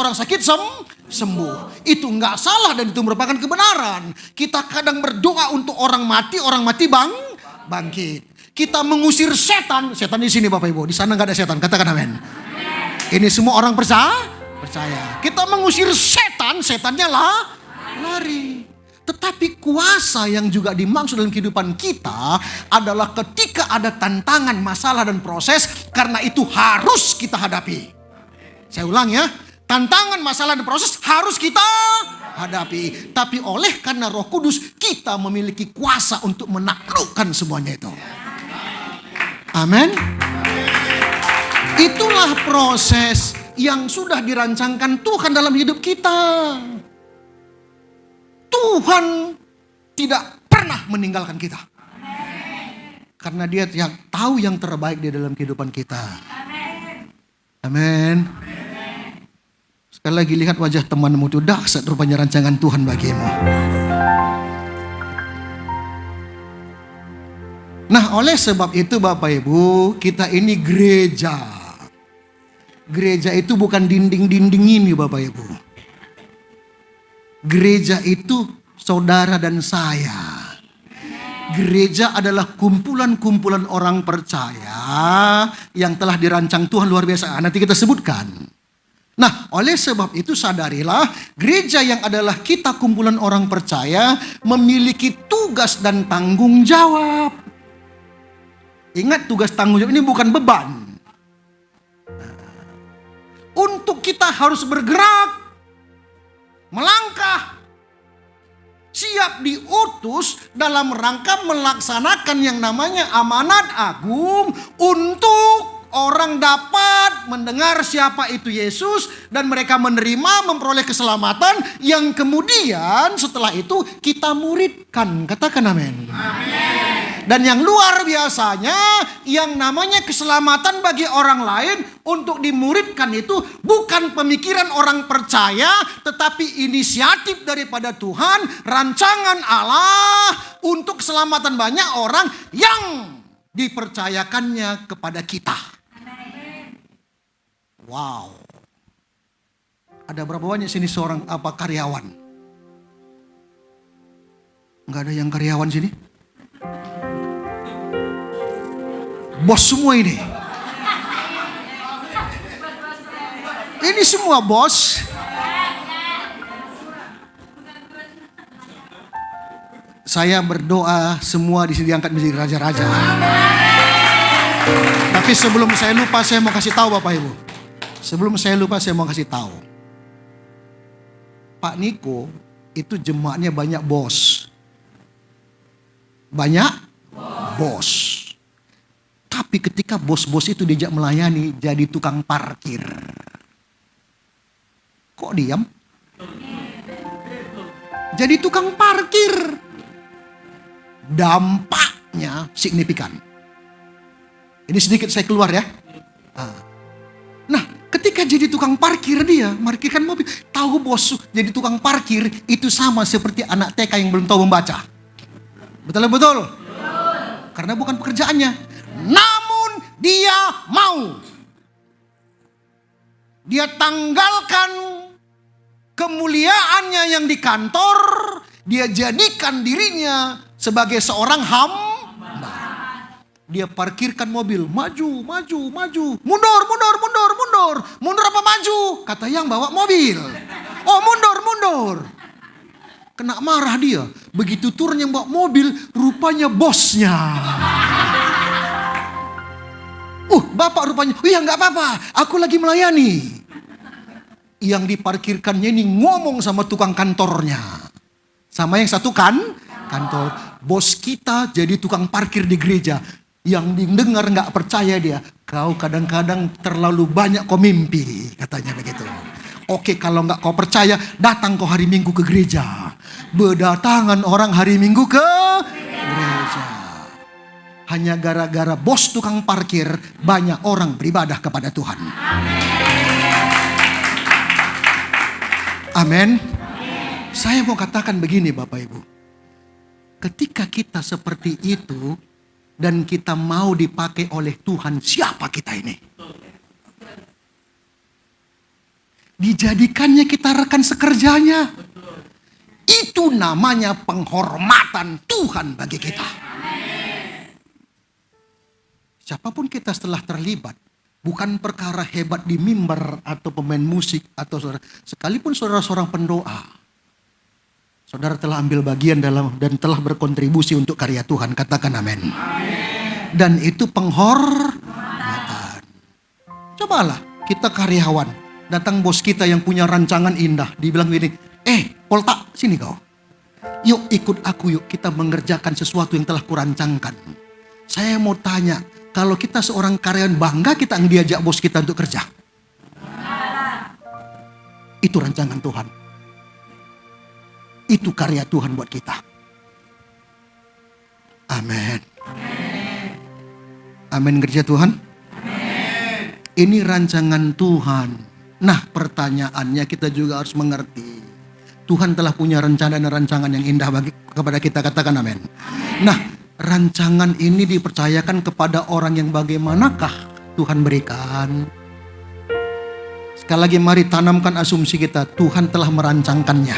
sembuh. Itu enggak salah dan itu merupakan kebenaran. Kita kadang berdoa untuk orang mati bangkit. Kita mengusir setan di sini Bapak Ibu, di sana enggak ada setan. Katakan amin. Ini semua orang percaya. Kita mengusir setannya lari. Tetapi kuasa yang juga dimaksud dalam kehidupan kita adalah ketika ada tantangan, masalah dan proses, karena itu harus kita hadapi. Saya ulang ya, tantangan, masalah dan proses harus kita hadapi. Tapi karena Roh Kudus kita memiliki kuasa untuk menaklukkan semuanya itu. Amin. Itulah proses yang sudah dirancangkan Tuhan dalam hidup kita. Tuhan tidak pernah meninggalkan kita. Karena dia yang tahu yang terbaik di dalam kehidupan kita. Amin. Sekali lagi lihat wajah temanmu itu, dahsyat rupanya rancangan Tuhan bagimu. Nah, oleh sebab itu Bapak Ibu, kita ini gereja. Gereja itu bukan dinding-dinding ini Bapak Ibu. Gereja itu saudara dan saya. Gereja adalah kumpulan-kumpulan orang percaya yang telah dirancang Tuhan luar biasa. Nanti kita sebutkan. Nah, oleh sebab itu sadarilah, gereja yang adalah kita kumpulan orang percaya memiliki tugas dan tanggung jawab. Ingat, tugas tanggung jawab ini bukan beban. Untuk kita harus bergerak, melangkah, siap diutus dalam rangka melaksanakan yang namanya amanat agung untuk orang dapat mendengar siapa itu Yesus dan mereka menerima, memperoleh keselamatan yang kemudian setelah itu kita muridkan. Katakan amin. Dan yang luar biasanya, yang namanya keselamatan bagi orang lain untuk dimuridkan itu bukan pemikiran orang percaya, tetapi inisiatif daripada Tuhan, rancangan Allah untuk keselamatan banyak orang yang dipercayakannya kepada kita. Wow. Ada berapa banyak sini seorang karyawan? Enggak ada yang karyawan sini? Bos semua ini. Ini semua bos. Saya berdoa semua di sini diangkat menjadi raja-raja. Tapi sebelum saya lupa, saya mau kasih tahu Bapak Ibu. Sebelum saya lupa, saya mau kasih tahu. Pak Niko itu jemaatnya banyak bos. Banyak bos. Tapi ketika bos-bos itu diajak melayani jadi tukang parkir. Kok diam? Jadi tukang parkir. Dampaknya signifikan. Ini sedikit saya keluar ya. Nah, ketika jadi tukang parkir dia, parkirkan mobil. Tahu bos, jadi tukang parkir itu sama seperti anak TK yang belum tahu membaca. Betul? Karena bukan pekerjaannya. Namun dia mau. Dia tanggalkan kemuliaannya yang di kantor. Dia jadikan dirinya sebagai seorang hamba. Dia parkirkan mobil. Maju. Mundur. Mundur apa maju? Kata yang bawa mobil. Oh mundur. Kena marah dia. Begitu turun yang bawa mobil, rupanya bosnya. Bapak rupanya. Oh ya gak apa-apa, aku lagi melayani. Yang diparkirkannya ini ngomong sama tukang kantornya. Sama yang satu kantor. Bos kita jadi tukang parkir di gereja. Yang didengar gak percaya dia. Kau kadang-kadang terlalu banyak kau mimpi. Katanya begitu. Oke, kalau gak kau percaya, datang kau hari Minggu ke gereja. Berdatangan orang hari Minggu ke gereja. Hanya gara-gara bos tukang parkir, banyak orang beribadah kepada Tuhan. Amin. Saya mau katakan begini Bapak Ibu. Ketika kita seperti itu dan kita mau dipakai oleh Tuhan, siapa kita ini? Dijadikannya kita rekan sekerjanya. Itu namanya penghormatan Tuhan bagi kita. Siapapun kita setelah terlibat, bukan perkara hebat di mimbar atau pemain musik atau saudara, sekalipun saudara seorang pendoa, saudara telah ambil bagian dalam dan telah berkontribusi untuk karya Tuhan. Katakan amin. Dan itu penghormatan. Cobalah kita karyawan, datang bos kita yang punya rancangan indah, dibilang gini, Polta, sini kau. Yuk ikut aku yuk, kita mengerjakan sesuatu yang telah kurancangkan. Saya mau tanya, kalau kita seorang karyawan bangga kita diajak bos kita untuk kerja? Itu rancangan Tuhan. Itu karya Tuhan buat kita. Amin. Amin kerja Tuhan. Ini rancangan Tuhan. Nah pertanyaannya kita juga harus mengerti. Tuhan telah punya rencana dan rancangan yang indah kepada kita. Katakan amin. Nah rancangan ini dipercayakan kepada orang yang bagaimanakah Tuhan berikan. Sekali lagi mari tanamkan asumsi kita. Tuhan telah merancangkannya.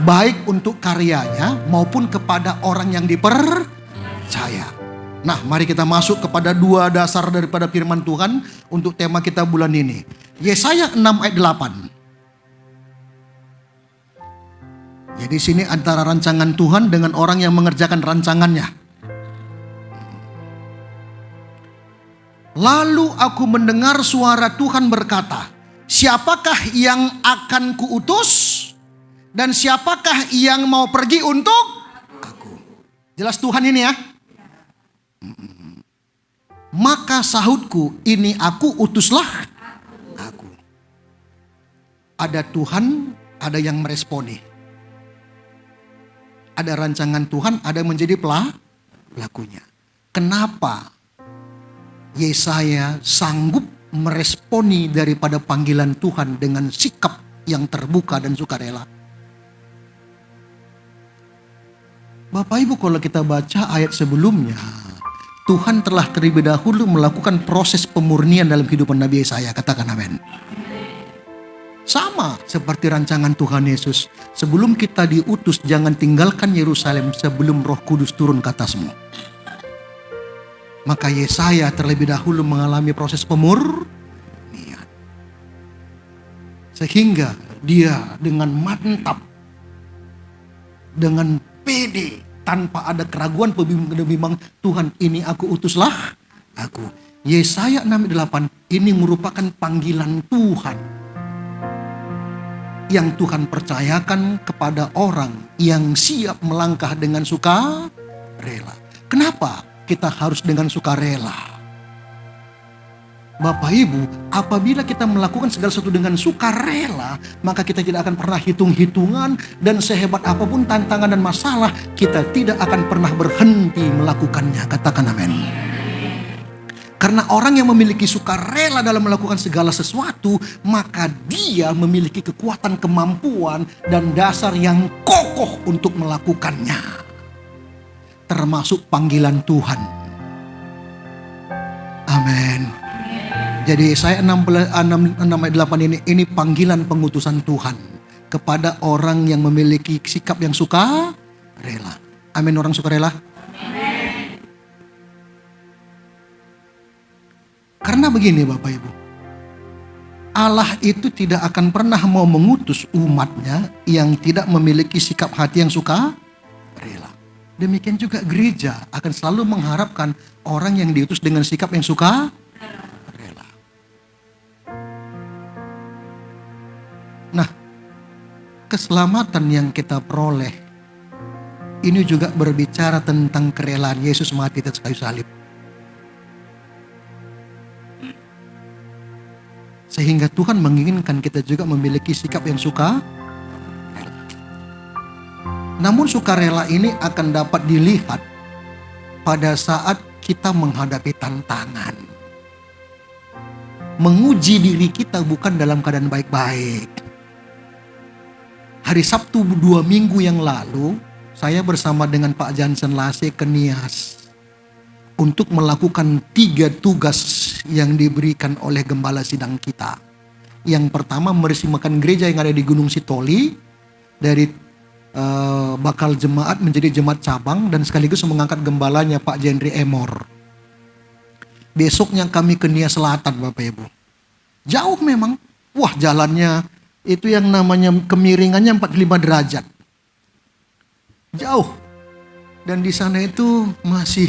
Baik untuk karyanya maupun kepada orang yang dipercaya. Nah mari kita masuk kepada dua dasar daripada firman Tuhan untuk tema kita bulan ini. Yesaya 6 ayat 8. Jadi sini antara rancangan Tuhan dengan orang yang mengerjakan rancangannya. Lalu aku mendengar suara Tuhan berkata, siapakah yang akan kuutus dan siapakah yang mau pergi untuk aku? Jelas Tuhan ini ya. Maka sahutku, ini aku, utuslah aku. Ada Tuhan, ada yang meresponi. Ada rancangan Tuhan, ada yang menjadi pelakunya. Kenapa Yesaya sanggup meresponi daripada panggilan Tuhan dengan sikap yang terbuka dan sukarela? Bapak Ibu kalau kita baca ayat sebelumnya, Tuhan telah terlebih dahulu melakukan proses pemurnian dalam kehidupan Nabi Yesaya. Katakan amin. Sama seperti rancangan Tuhan Yesus. Sebelum kita diutus, jangan tinggalkan Yerusalem sebelum Roh Kudus turun ke atasmu. Maka Yesaya terlebih dahulu mengalami proses pemurnian. Sehingga dia dengan mantap, dengan pede, tanpa ada keraguan pembimbang, Tuhan ini aku utuslah aku. Yesaya 6:8 ini merupakan panggilan Tuhan. yang Tuhan percayakan kepada orang yang siap melangkah dengan sukarela. Kenapa kita harus dengan sukarela? Bapak Ibu, apabila kita melakukan segala sesuatu dengan sukarela, maka kita tidak akan pernah hitung-hitungan, dan sehebat apapun tantangan dan masalah, kita tidak akan pernah berhenti melakukannya. Katakan amin. Karena orang yang memiliki sukarela dalam melakukan segala sesuatu, maka dia memiliki kekuatan, kemampuan, dan dasar yang kokoh untuk melakukannya. Termasuk panggilan Tuhan. Amin. Jadi saya 6 ayat 8 ini panggilan pengutusan Tuhan kepada orang yang memiliki sikap yang sukarela. Amin, orang sukarela. Amin. Karena begini Bapak Ibu, Allah itu tidak akan pernah mau mengutus umatnya yang tidak memiliki sikap hati yang sukarela. Demikian juga gereja akan selalu mengharapkan orang yang diutus dengan sikap yang sukarela. Nah, keselamatan yang kita peroleh ini juga berbicara tentang kerelaan Yesus mati di atas kayu salib. Sehingga Tuhan menginginkan kita juga memiliki sikap yang sukarela. Namun sukarela ini akan dapat dilihat pada saat kita menghadapi tantangan. Menguji diri kita bukan dalam keadaan baik-baik. Hari Sabtu 2 minggu yang lalu, saya bersama dengan Pak Jansen Lase ke Nias untuk melakukan 3 tugas yang diberikan oleh gembala sidang kita. Yang pertama, meresmikan gereja yang ada di Gunung Sitoli dari bakal jemaat menjadi jemaat cabang, dan sekaligus mengangkat gembalanya Pak Jendri Emor. Besoknya kami ke Nias Selatan Bapak Ibu. Jauh memang. Wah, jalannya itu yang namanya kemiringannya 45 derajat. Jauh. Dan di sana itu masih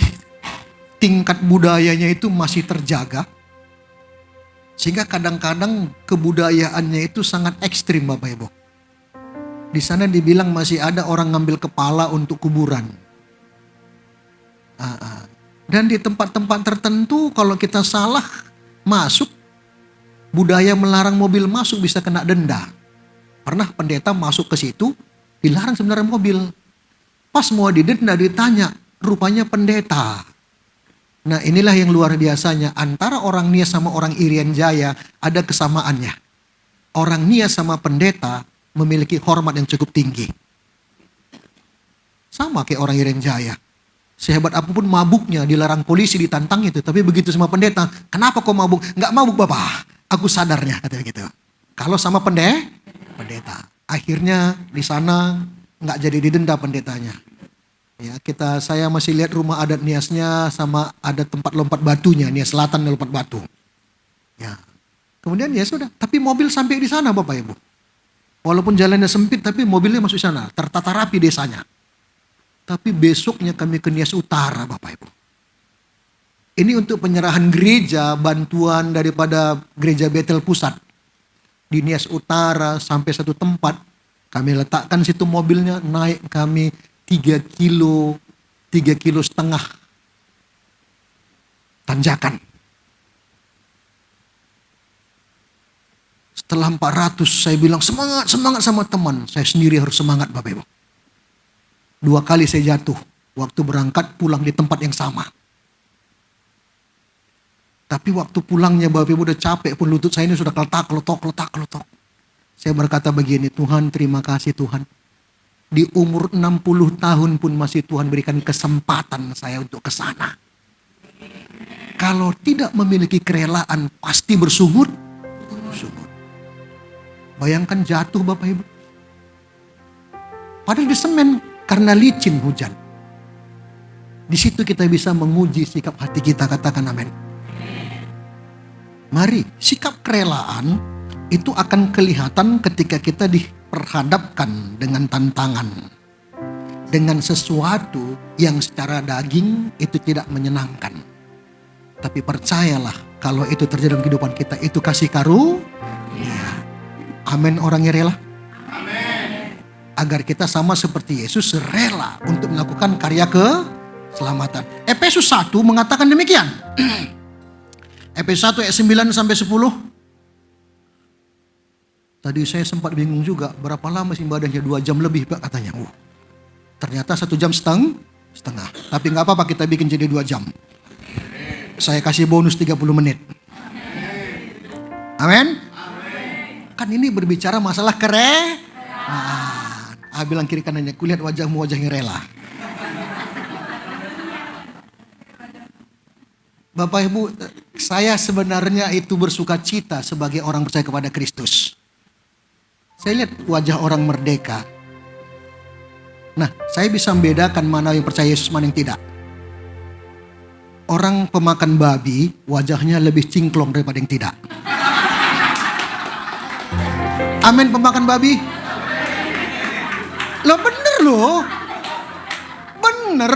tingkat budayanya itu masih terjaga. Sehingga kadang-kadang kebudayaannya itu sangat ekstrim Bapak Ibu. Di sana dibilang masih ada orang ngambil kepala untuk kuburan. Dan di tempat-tempat tertentu kalau kita salah masuk, budaya melarang mobil masuk bisa kena denda. Pernah pendeta masuk ke situ, dilarang sebenarnya mobil. Pas mau didenda ditanya, rupanya pendeta. Nah, inilah yang luar biasanya. Antara orang Nias sama orang Irian Jaya ada kesamaannya. Orang Nias sama pendeta memiliki hormat yang cukup tinggi. Sama kayak orang Irian Jaya. Sehebat apapun mabuknya, dilarang polisi, ditantang itu. Tapi begitu sama pendeta, kenapa kau mabuk? Enggak mabuk Bapak, aku sadarnya, katanya gitu. Kalau sama pendeta. Akhirnya di sana enggak jadi didenda pendetanya. Ya, saya masih lihat rumah adat Niasnya sama ada tempat lompat batunya, Nias Selatan lompat batu. Ya. Kemudian ya sudah, tapi mobil sampai di sana Bapak Ibu. Walaupun jalannya sempit tapi mobilnya masuk sana, tertata rapi desanya. Tapi besoknya kami ke Nias Utara Bapak Ibu. Ini untuk penyerahan gereja, bantuan daripada gereja Betel Pusat. Di Nias Utara sampai satu tempat, kami letakkan situ mobilnya, naik kami 3 kilo setengah tanjakan. Setelah 400 saya bilang semangat sama teman. Saya sendiri harus semangat Bapak Ibu. 2 kali saya jatuh. Waktu berangkat pulang di tempat yang sama. Tapi waktu pulangnya Bapak Ibu udah capek pun lutut saya ini sudah keletak. Saya berkata begini, Tuhan terima kasih Tuhan. Di umur 60 tahun pun masih Tuhan berikan kesempatan saya untuk ke sana. Kalau tidak memiliki kerelaan pasti bersungut. Bayangkan jatuh Bapak Ibu. Padahal di semen karena licin hujan. Di situ kita bisa menguji sikap hati kita, katakan amin. Mari, sikap kerelaan itu akan kelihatan ketika kita diperhadapkan dengan tantangan. Dengan sesuatu yang secara daging itu tidak menyenangkan. Tapi percayalah, kalau itu terjadi dalam kehidupan kita, itu kasih karunia. Amin, orangnya rela. agar kita sama seperti Yesus rela untuk melakukan karya keselamatan. Efesus 1 mengatakan demikian. Efesus 1 ayat 9 sampai 10. Tadi saya sempat bingung juga, berapa lama sih ibadahnya? 2 jam lebih Pak katanya. Ternyata 1 jam setengah. Tapi nggak apa-apa, kita bikin jadi 2 jam. Saya kasih bonus 30 menit. Amin. Kan ini berbicara masalah bilang kiri kanannya, kulihat wajahmu wajah yang rela. Bapak Ibu, saya sebenarnya itu bersuka cita sebagai orang percaya kepada Kristus. Saya lihat wajah orang merdeka. Nah, saya bisa membedakan mana yang percaya Yesus, mana yang tidak. Orang pemakan babi, wajahnya lebih cingklong daripada yang tidak. Amin, pemakan babi. Loh bener loh. Bener.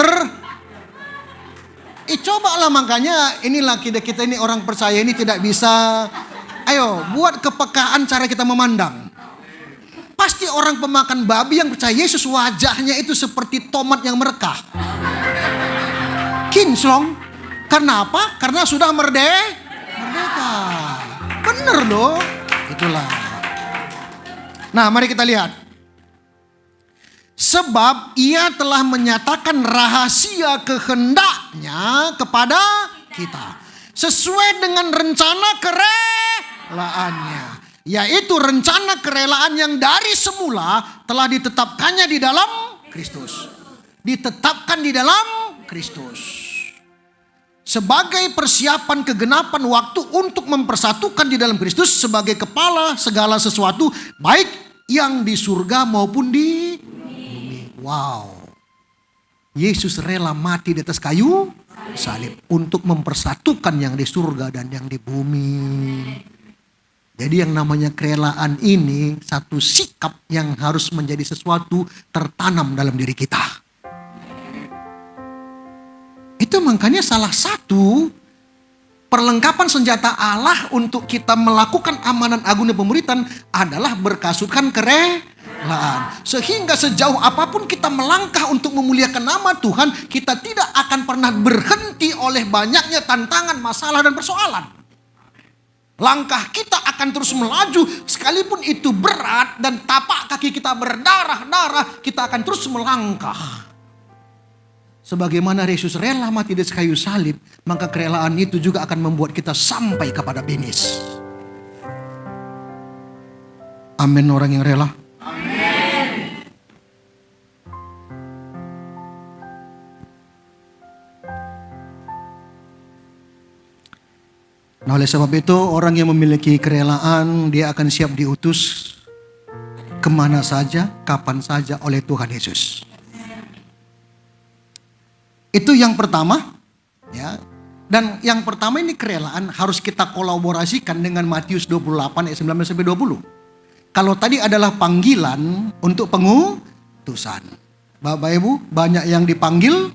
Cobalah, makanya inilah kita ini orang percaya ini tidak bisa. Ayo, buat kepekaan cara kita memandang. Pasti orang pemakan babi yang percaya Yesus wajahnya itu seperti tomat yang merekah. Kinclong. Karena apa? Karena sudah merdeka. Bener loh. Itulah. Nah, mari kita lihat. Sebab ia telah menyatakan rahasia kehendaknya kepada kita. Sesuai dengan rencana kerelaannya. Yaitu rencana kerelaan yang dari semula telah ditetapkannya di dalam Kristus. Ditetapkan di dalam Kristus. Sebagai persiapan kegenapan waktu untuk mempersatukan di dalam Kristus sebagai kepala segala sesuatu, baik yang di surga maupun di bumi. Wow. Yesus rela mati di atas kayu salib untuk mempersatukan yang di surga dan yang di bumi. Jadi yang namanya kerelaan ini satu sikap yang harus menjadi sesuatu tertanam dalam diri kita. Itu makanya salah satu perlengkapan senjata Allah untuk kita melakukan amanat agung dan pemuritan adalah berkasutkan kerelaan. Sehingga sejauh apapun kita melangkah untuk memuliakan nama Tuhan, kita tidak akan pernah berhenti oleh banyaknya tantangan, masalah dan persoalan. Langkah kita akan terus melaju sekalipun itu berat dan tapak kaki kita berdarah-darah, kita akan terus melangkah. Sebagaimana Yesus rela mati di kayu salib, maka kerelaan itu juga akan membuat kita sampai kepada finish. Amin, orang yang rela. Amin. Nah, oleh sebab itu orang yang memiliki kerelaan, dia akan siap diutus kemana saja, kapan saja oleh Tuhan Yesus. Itu yang pertama, ya. Dan yang pertama ini kerelaan harus kita kolaborasikan dengan Matius 28 ayat 19-20. Kalau tadi adalah panggilan untuk pengutusan. Bapak Ibu, banyak yang dipanggil,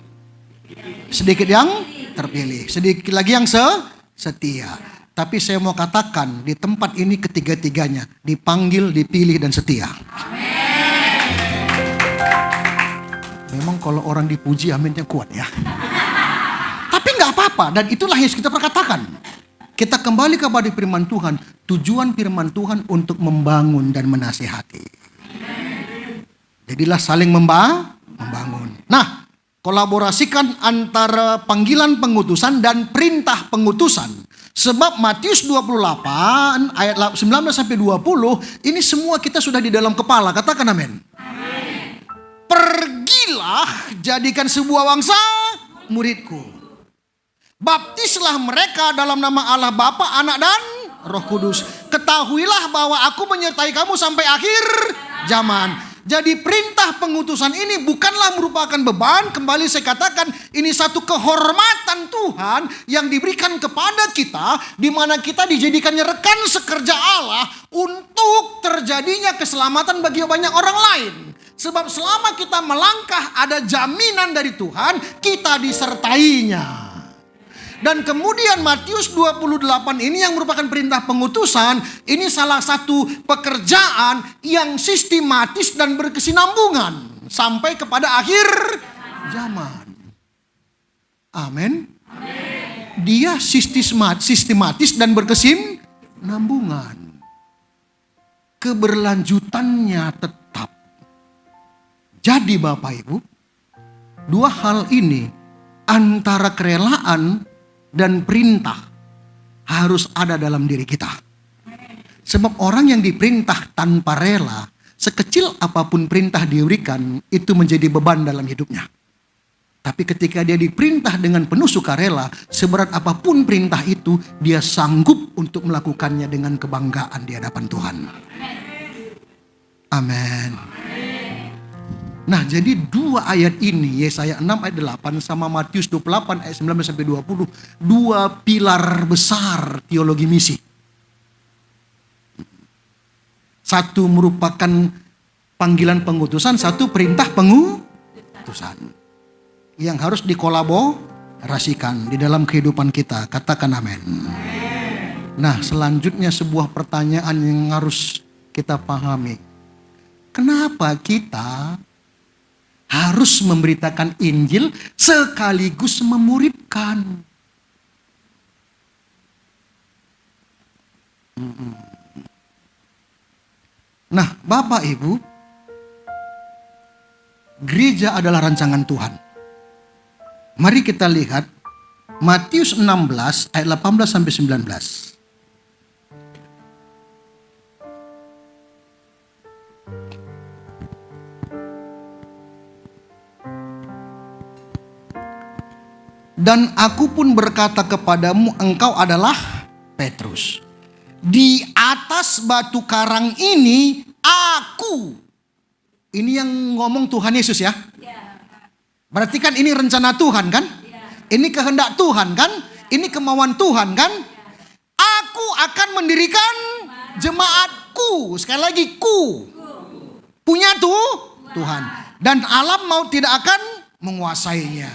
sedikit yang terpilih, sedikit lagi yang setia. Tapi saya mau katakan di tempat ini ketiga-tiganya dipanggil, dipilih dan setia. Memang kalau orang dipuji aminnya kuat ya. Tapi nggak apa-apa, dan itulah yang kita perkatakan. Kita kembali kepada firman Tuhan. Tujuan firman Tuhan untuk membangun dan menasihati. Jadilah saling membangun. Nah, kolaborasikan antara panggilan pengutusan dan perintah pengutusan. Sebab Matius 28 ayat 19-20 ini semua kita sudah di dalam kepala. Katakan amin. Pergilah, jadikan sebuah bangsa muridku. Baptislah mereka dalam nama Allah Bapa, Anak dan Roh Kudus. Ketahuilah bahwa aku menyertai kamu sampai akhir zaman. Jadi perintah pengutusan ini bukanlah merupakan beban. Kembali saya katakan, ini satu kehormatan Tuhan yang diberikan kepada kita, di mana kita dijadikannya rekan sekerja Allah untuk terjadinya keselamatan bagi banyak orang lain. Sebab selama kita melangkah ada jaminan dari Tuhan, kita disertainya. Dan kemudian Matius 28 ini yang merupakan perintah pengutusan, ini salah satu pekerjaan yang sistematis dan berkesinambungan sampai kepada akhir zaman. Amin. Dia sistematis dan berkesinambungan. Keberlanjutannya tetap. Jadi Bapak Ibu, dua hal ini antara kerelaan dan perintah harus ada dalam diri kita. Sebab orang yang diperintah tanpa rela, sekecil apapun perintah diberikan, itu menjadi beban dalam hidupnya. Tapi ketika dia diperintah dengan penuh sukarela, seberat apapun perintah itu, dia sanggup untuk melakukannya dengan kebanggaan di hadapan Tuhan. Amin. Nah, jadi dua ayat ini, Yesaya 6 ayat 8 sama Matius 28 ayat 19-20, dua pilar besar teologi misi. Satu merupakan panggilan pengutusan, satu perintah pengutusan. Yang harus dikolaborasikan di dalam kehidupan kita. Katakan amin. Nah, selanjutnya sebuah pertanyaan yang harus kita pahami. Kenapa kita harus memberitakan Injil sekaligus memuridkan? Nah, Bapak Ibu, gereja adalah rancangan Tuhan. Mari kita lihat Matius 16 ayat 18-19. Dan aku pun berkata kepadamu, engkau adalah Petrus. Di atas batu karang ini aku. Ini yang ngomong Tuhan Yesus ya. Berarti kan ini rencana Tuhan kan? Ini kehendak Tuhan kan? Ini kemauan Tuhan kan? Aku akan mendirikan jemaatku. Sekali lagi ku. Punya Tuhan. Dan alam maut tidak akan menguasainya.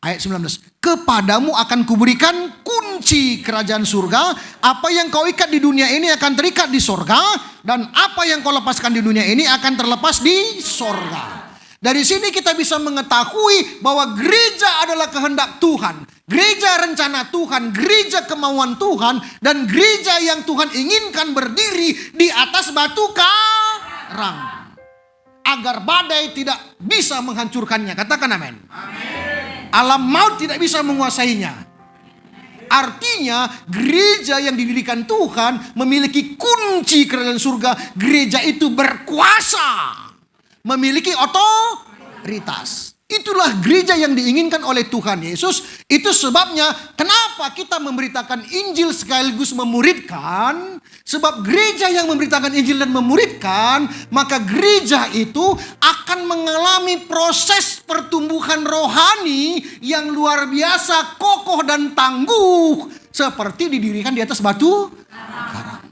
Ayat 19. Kepadamu akan kuberikan kunci kerajaan surga. Apa yang kau ikat di dunia ini akan terikat di sorga. Dan apa yang kau lepaskan di dunia ini akan terlepas di sorga. Dari sini kita bisa mengetahui bahwa gereja adalah kehendak Tuhan. Gereja rencana Tuhan. Gereja kemauan Tuhan. Dan gereja yang Tuhan inginkan berdiri di atas batu karang. Agar badai tidak bisa menghancurkannya. Katakan amin. Alam maut tidak bisa menguasainya. Artinya gereja yang didirikan Tuhan memiliki kunci kerajaan surga. Gereja itu berkuasa. Memiliki otoritas. Itulah gereja yang diinginkan oleh Tuhan Yesus. Itu sebabnya kenapa kita memberitakan Injil sekaligus memuridkan. Sebab gereja yang memberitakan Injil dan memuridkan, maka gereja itu akan mengalami proses pertumbuhan rohani yang luar biasa, kokoh dan tangguh. Seperti didirikan di atas batu karang.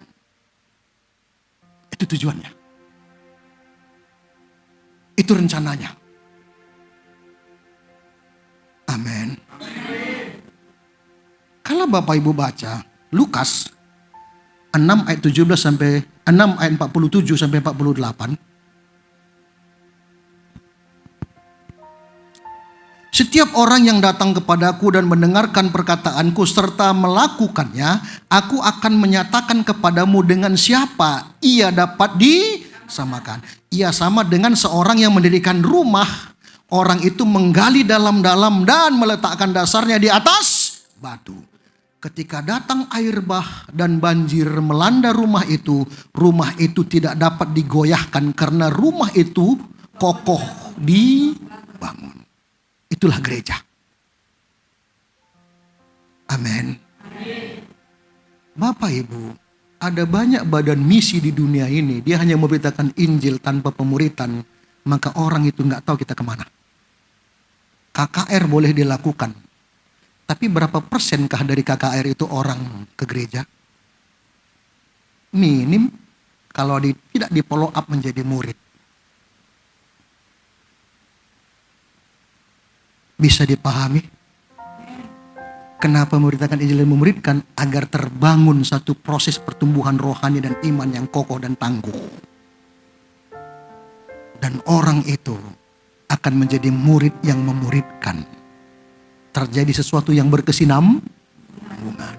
Itu tujuannya. Itu rencananya. Amin. Kalau Bapak Ibu baca Lukas 6 ayat 17 sampai 6 ayat 47 sampai 48. Setiap orang yang datang kepadaku dan mendengarkan perkataanku serta melakukannya, aku akan menyatakan kepadamu dengan siapa ia dapat disamakan. Ia sama dengan seorang yang mendirikan rumah. Orang itu menggali dalam-dalam dan meletakkan dasarnya di atas batu. Ketika datang air bah dan banjir melanda rumah itu tidak dapat digoyahkan karena rumah itu kokoh dibangun. Itulah gereja. Amin. Bapak Ibu, ada banyak badan misi di dunia ini. Dia hanya memberitakan Injil tanpa pemuritan. Maka orang itu nggak tahu kita kemana. KKR boleh dilakukan. Tapi berapa persenkah dari KKR itu orang ke gereja? Minim kalau tidak di follow up menjadi murid. Bisa dipahami? Kenapa memberitakan Injil dan memuridkan? Agar terbangun satu proses pertumbuhan rohani dan iman yang kokoh dan tangguh. Dan orang itu akan menjadi murid yang memuridkan. Terjadi sesuatu yang berkesinambungan.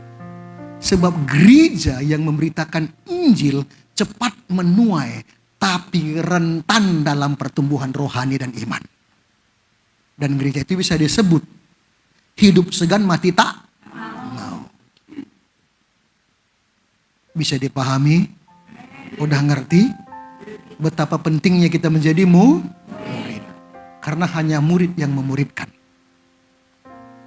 Sebab gereja yang memberitakan Injil cepat menuai, tapi rentan dalam pertumbuhan rohani dan iman. Dan gereja itu bisa disebut hidup segan mati tak mau. Bisa dipahami? Udah ngerti? Betapa pentingnya kita menjadi murid. Karena hanya murid yang memuridkan.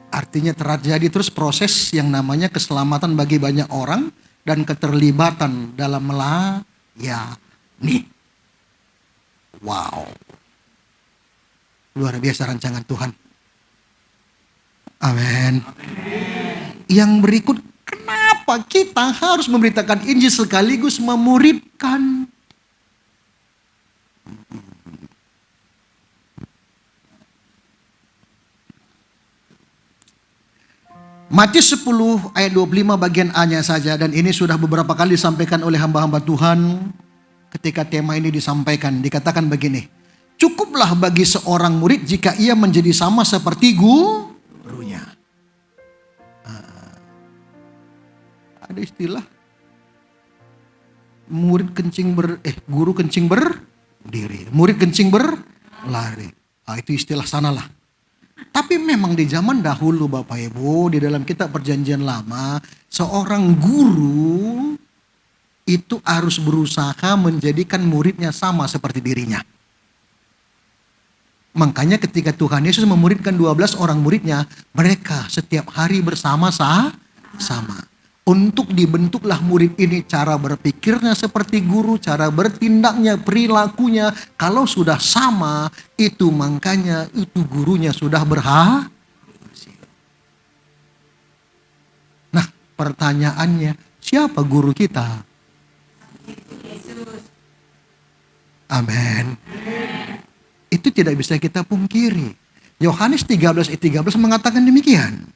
Artinya terjadi terus proses yang namanya keselamatan bagi banyak orang dan keterlibatan dalam melayani. Wow. Luar biasa rancangan Tuhan. Amin. Yang berikut, kenapa kita harus memberitakan Injil sekaligus memuridkan? Matius 10 ayat 25 bagian A-nya saja, dan ini sudah beberapa kali disampaikan oleh hamba-hamba Tuhan ketika tema ini disampaikan. Dikatakan begini, cukuplah bagi seorang murid jika ia menjadi sama seperti gurunya. Ada istilah guru kencing berdiri, murid kencing berlari. Itu istilah sanalah. Tapi memang di zaman dahulu Bapak Ibu, di dalam kitab perjanjian lama, seorang guru itu harus berusaha menjadikan muridnya sama seperti dirinya. Makanya ketika Tuhan Yesus memuridkan 12 orang muridnya, mereka setiap hari bersama-sama. Untuk dibentuklah murid ini, cara berpikirnya seperti guru, cara bertindaknya, perilakunya. Kalau sudah sama, itu makanya itu gurunya sudah berhasil. Nah, pertanyaannya, siapa guru kita? Amin. Itu tidak bisa kita pungkiri. Yohanes 13 ayat 13 mengatakan demikian.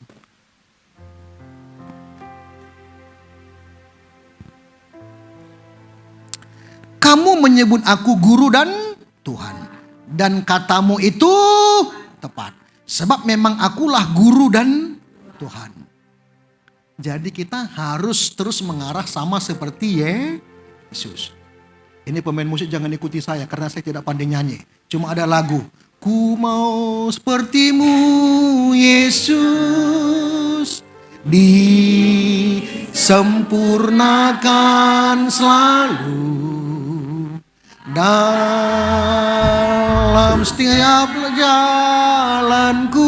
Kamu menyebut aku guru dan Tuhan, dan katamu itu tepat. Sebab memang akulah guru dan Tuhan. Jadi kita harus terus mengarah sama seperti Yesus. Ini pemain musik jangan ikuti saya karena saya tidak pandai nyanyi. Cuma ada lagu. Ku mau sepertimu Yesus, disempurnakan selalu. Dalam setiap jalanku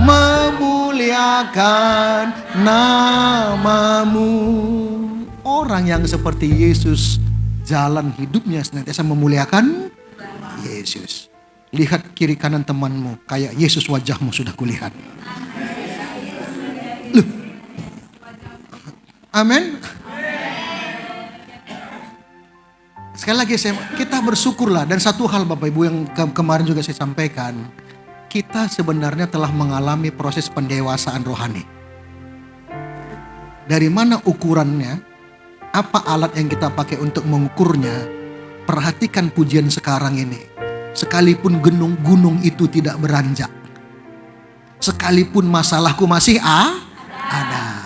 memuliakan namamu. Orang yang seperti Yesus, jalan hidupnya senantiasa memuliakan Yesus. Lihat kiri kanan temanmu, kayak Yesus wajahmu sudah kulihat. Loh. Amin. Sekali lagi kita bersyukurlah, dan satu hal Bapak Ibu yang kemarin juga saya sampaikan, kita sebenarnya telah mengalami proses pendewasaan rohani. Dari mana ukurannya? Apa alat yang kita pakai untuk mengukurnya? Perhatikan pujian sekarang ini. Sekalipun gunung itu tidak beranjak, sekalipun masalahku masih ada,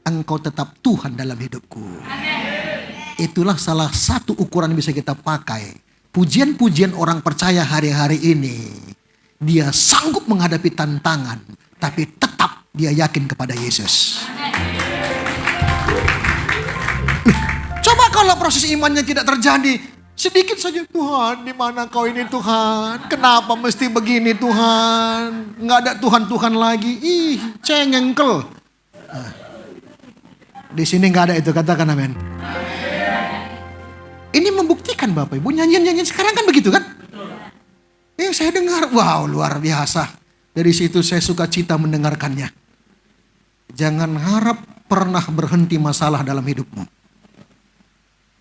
Engkau tetap Tuhan dalam hidupku. Itulah salah satu ukuran yang bisa kita pakai. Pujian-pujian orang percaya hari-hari ini, dia sanggup menghadapi tantangan, tapi tetap dia yakin kepada Yesus. Coba kalau proses imannya tidak terjadi, sedikit saja, Tuhan, di mana Kau ini Tuhan? Kenapa mesti begini Tuhan? Nggak ada Tuhan-Tuhan lagi. Ih, cengengkel. Di sini nggak ada itu, katakan amin. Ini membuktikan Bapak Ibu, nyanyian-nyanyian sekarang kan begitu kan? Saya dengar, wow luar biasa. Dari situ saya suka cita mendengarkannya. Jangan harap pernah berhenti masalah dalam hidupmu.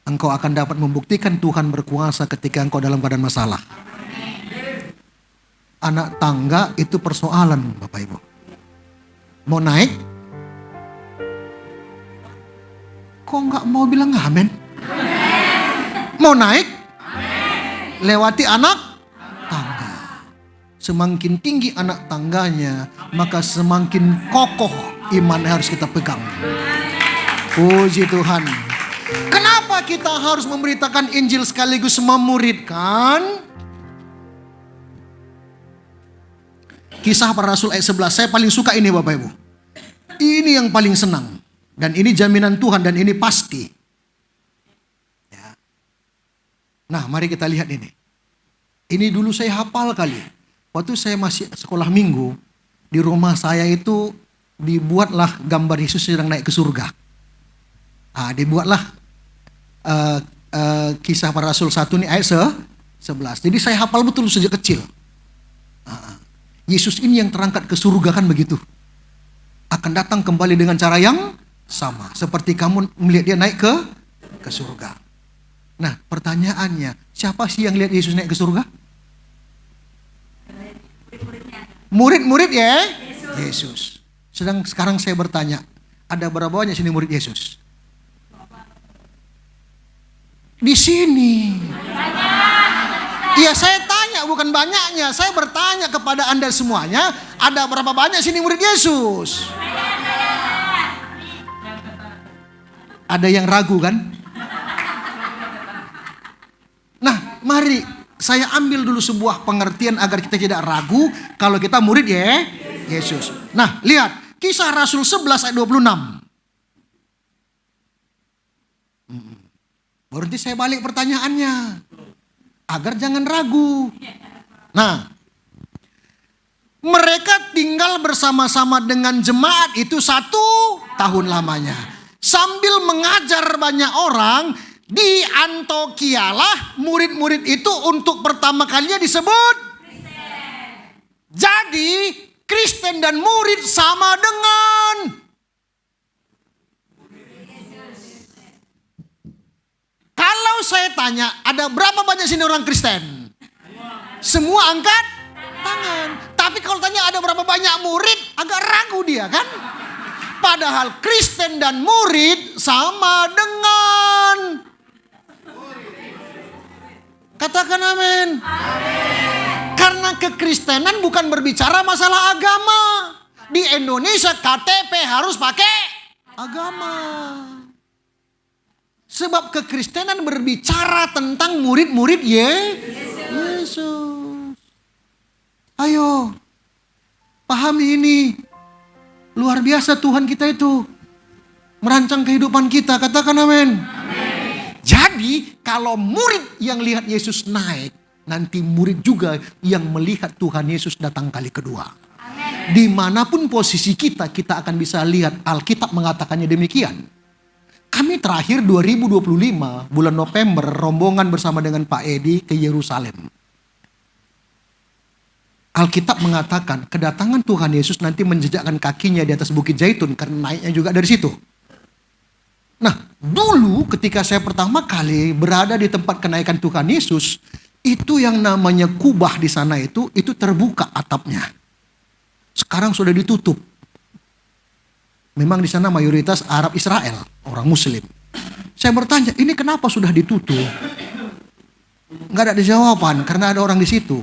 Engkau akan dapat membuktikan Tuhan berkuasa ketika engkau dalam keadaan masalah. Anak tangga itu persoalan Bapak Ibu. Mau naik? Kok nggak mau bilang amin? Mau naik? Lewati anak tangga. Semakin tinggi anak tangganya, maka semakin kokoh iman harus kita pegang. Puji Tuhan. Kenapa kita harus memberitakan Injil sekaligus memuridkan? Kisah Para Rasul ayat 11. Saya paling suka ini Bapak Ibu. Ini yang paling senang. Dan ini jaminan Tuhan dan ini pasti. Ya. Nah, mari kita lihat ini. Ini dulu saya hafal kali. Waktu saya masih sekolah minggu, di rumah saya itu dibuatlah gambar Yesus sedang naik ke surga. Dibuatlah Kisah Para Rasul 1 ini ayat 11. Jadi saya hafal betul sejak kecil. Yesus ini yang terangkat ke surga kan begitu. Akan datang kembali dengan cara yang sama. Seperti kamu melihat dia naik ke surga. Nah pertanyaannya, siapa sih yang lihat Yesus naik ke surga? Murid-murid ya? Yesus. Sedang sekarang saya bertanya, ada berapa banyak sini murid Yesus? Di sini. Iya saya tanya bukan banyaknya. Saya bertanya kepada Anda semuanya. Ada berapa banyak sini murid Yesus? Ada yang ragu kan? Nah mari saya ambil dulu sebuah pengertian agar kita tidak ragu. Kalau kita murid ya Yesus. Nah lihat Kisah Rasul 11 ayat 26. Berarti saya balik pertanyaannya. Agar jangan ragu. Nah, mereka tinggal bersama-sama dengan jemaat itu 1 tahun lamanya. Sambil mengajar banyak orang, di Antiochialah murid-murid itu untuk pertama kalinya disebut Kristen. Jadi, Kristen dan murid sama dengan kalau saya tanya, ada berapa banyak sini orang Kristen? Semua angkat tangan. Tapi kalau tanya ada berapa banyak murid, agak ragu dia kan? Padahal Kristen dan murid sama dengan. Katakan amin. Karena kekristenan bukan berbicara masalah agama. Di Indonesia KTP harus pakai agama. Sebab kekristenan berbicara tentang murid-murid Yesus. Ayo, pahami ini. Luar biasa Tuhan kita itu. Merancang kehidupan kita. Katakan amin. Jadi kalau murid yang lihat Yesus naik, nanti murid juga yang melihat Tuhan Yesus datang kali kedua. Dimanapun posisi kita, kita akan bisa lihat Alkitab mengatakannya demikian. Kami terakhir 2025 bulan November rombongan bersama dengan Pak Edi ke Yerusalem. Alkitab mengatakan kedatangan Tuhan Yesus nanti menjejakkan kakinya di atas Bukit Zaitun karena naiknya juga dari situ. Nah dulu ketika saya pertama kali berada di tempat kenaikan Tuhan Yesus, itu yang namanya kubah di sana itu terbuka atapnya. Sekarang sudah ditutup. Memang di sana mayoritas Arab Israel, orang Muslim. Saya bertanya, ini kenapa sudah ditutup? Nggak ada jawaban karena ada orang di situ.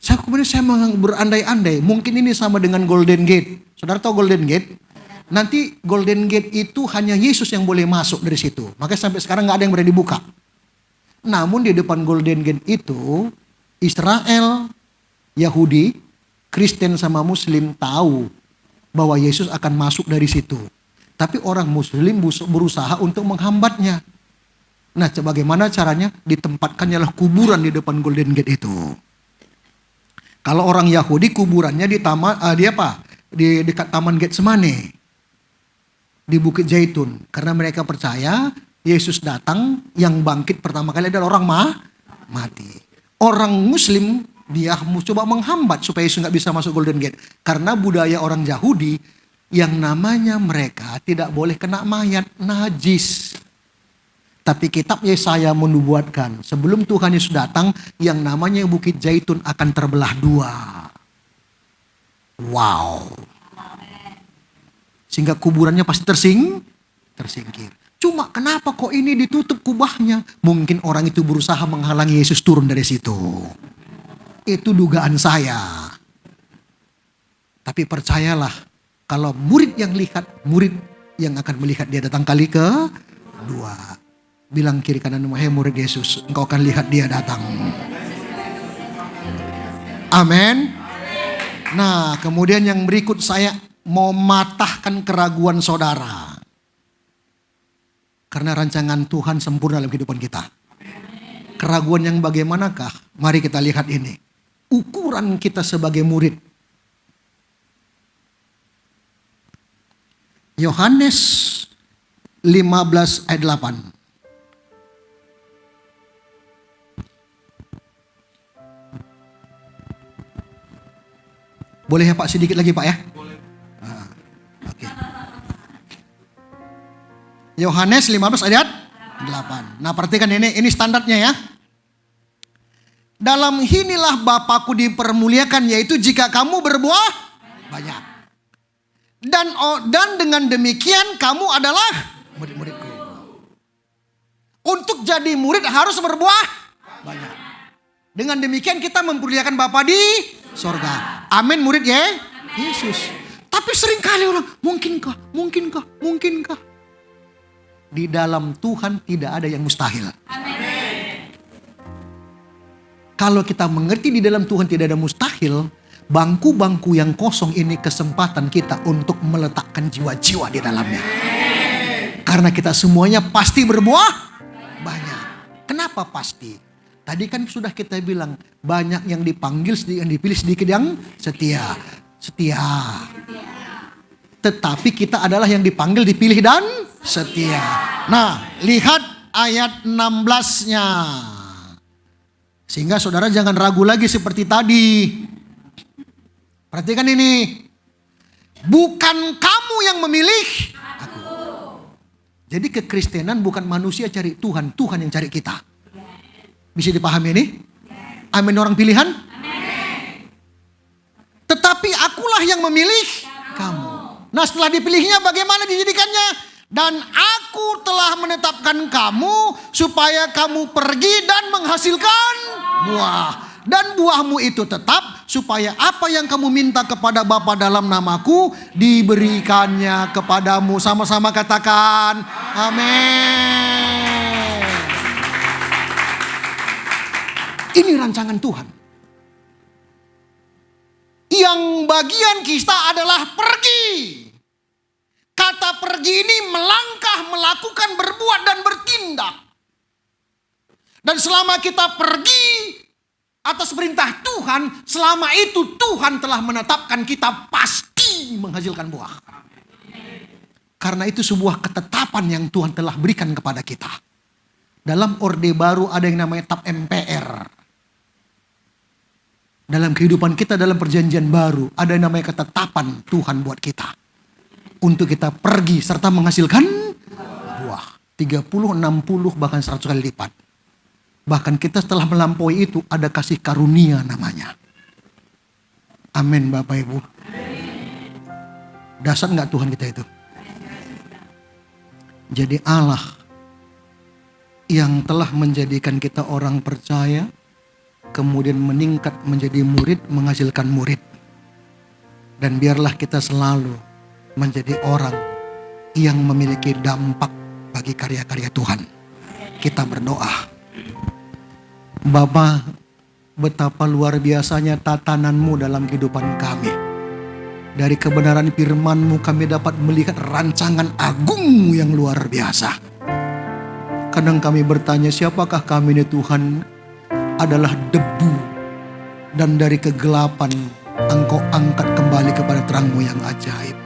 Kemudian saya berandai-andai, mungkin ini sama dengan Golden Gate. Saudara tahu Golden Gate? Nanti Golden Gate itu hanya Yesus yang boleh masuk dari situ. Makanya sampai sekarang nggak ada yang berani dibuka. Namun di depan Golden Gate itu, Israel, Yahudi, Kristen sama Muslim tahu bahwa Yesus akan masuk dari situ. Tapi orang Muslim berusaha untuk menghambatnya. Nah, bagaimana caranya? Ditempatkannya lah kuburan di depan Golden Gate itu. Kalau orang Yahudi kuburannya di dekat Taman Getsemane, di Bukit Zaitun, karena mereka percaya Yesus datang, yang bangkit pertama kali adalah orang mati. Orang Muslim dia coba menghambat supaya Yesus nggak bisa masuk Golden Gate. Karena budaya orang Yahudi yang namanya mereka tidak boleh kena mayat, najis. Tapi kitab Yesaya menubuatkan sebelum Tuhan Yesus datang yang namanya Bukit Zaitun akan terbelah dua. Wow. Sehingga kuburannya pasti tersingkir. Cuma kenapa kok ini ditutup kubahnya? Mungkin orang itu berusaha menghalangi Yesus turun dari situ. Itu dugaan saya. Tapi percayalah, kalau murid yang lihat, murid yang akan melihat dia datang kali kedua. Bilang kiri kanan, "Hai murid Yesus, engkau akan lihat dia datang." Amin. Nah, kemudian yang berikut saya mau matahkan keraguan saudara. Karena rancangan Tuhan sempurna dalam kehidupan kita. Keraguan yang bagaimanakah? Mari kita lihat ini. Ukuran kita sebagai murid. Yohanes 15 ayat 8. Boleh ya Pak, sedikit lagi Pak ya? Boleh. Oke. Yohanes 15 ayat 8. Nah perhatikan ini standarnya ya. Dalam inilah Bapakku dipermuliakan, yaitu jika kamu berbuah banyak. Dan dengan demikian kamu adalah murid-muridku. Untuk jadi murid harus berbuah banyak. Dengan demikian kita memperlihatkan Bapa di sorga. Amin murid ya Yesus. Tapi seringkali orang, mungkinkah? Di dalam Tuhan tidak ada yang mustahil. Amin. Kalau kita mengerti di dalam Tuhan tidak ada mustahil, bangku-bangku yang kosong ini kesempatan kita untuk meletakkan jiwa-jiwa di dalamnya. Karena kita semuanya pasti berbuah banyak. Kenapa pasti? Tadi kan sudah kita bilang, banyak yang dipanggil, sedikit yang dipilih, sedikit yang setia. Tetapi kita adalah yang dipanggil, dipilih dan setia. Nah, lihat ayat 16-nya. Sehingga saudara jangan ragu lagi seperti tadi. Perhatikan ini. Bukan kamu yang memilih aku. Jadi kekristenan bukan manusia cari Tuhan, Tuhan yang cari kita. Bisa dipahami ini? Amin orang pilihan? Amin. Tetapi akulah yang memilih kamu. Nah setelah dipilihnya bagaimana dijadikannya? Dan aku telah menetapkan kamu supaya kamu pergi dan menghasilkan buah. Dan buahmu itu tetap supaya apa yang kamu minta kepada Bapa dalam namaku diberikannya kepadamu. Sama-sama katakan amin. Ini rancangan Tuhan. Yang bagian kita adalah pergi. Kata pergi ini melangkah, melakukan, berbuat dan bertindak. Dan selama kita pergi atas perintah Tuhan, selama itu Tuhan telah menetapkan kita pasti menghasilkan buah. Karena itu sebuah ketetapan yang Tuhan telah berikan kepada kita. Dalam Orde Baru ada yang namanya TAP MPR. Dalam kehidupan kita dalam perjanjian baru ada yang namanya ketetapan Tuhan buat kita. Untuk kita pergi serta menghasilkan buah. 30, 60 bahkan 100 kali lipat. Bahkan kita setelah melampaui itu ada kasih karunia namanya. Amin Bapak Ibu. Dasar gak Tuhan kita itu? Jadi Allah yang telah menjadikan kita orang percaya, kemudian meningkat menjadi murid, menghasilkan murid. Dan biarlah kita selalu menjadi orang yang memiliki dampak bagi karya-karya Tuhan. Kita berdoa. Bapa, betapa luar biasanya tatananmu dalam kehidupan kami. Dari kebenaran firman-Mu kami dapat melihat rancangan agungmu yang luar biasa. Kadang kami bertanya, siapakah kami ini Tuhan? Adalah debu, dan dari kegelapan Engkau angkat kembali kepada terang-Mu yang ajaib.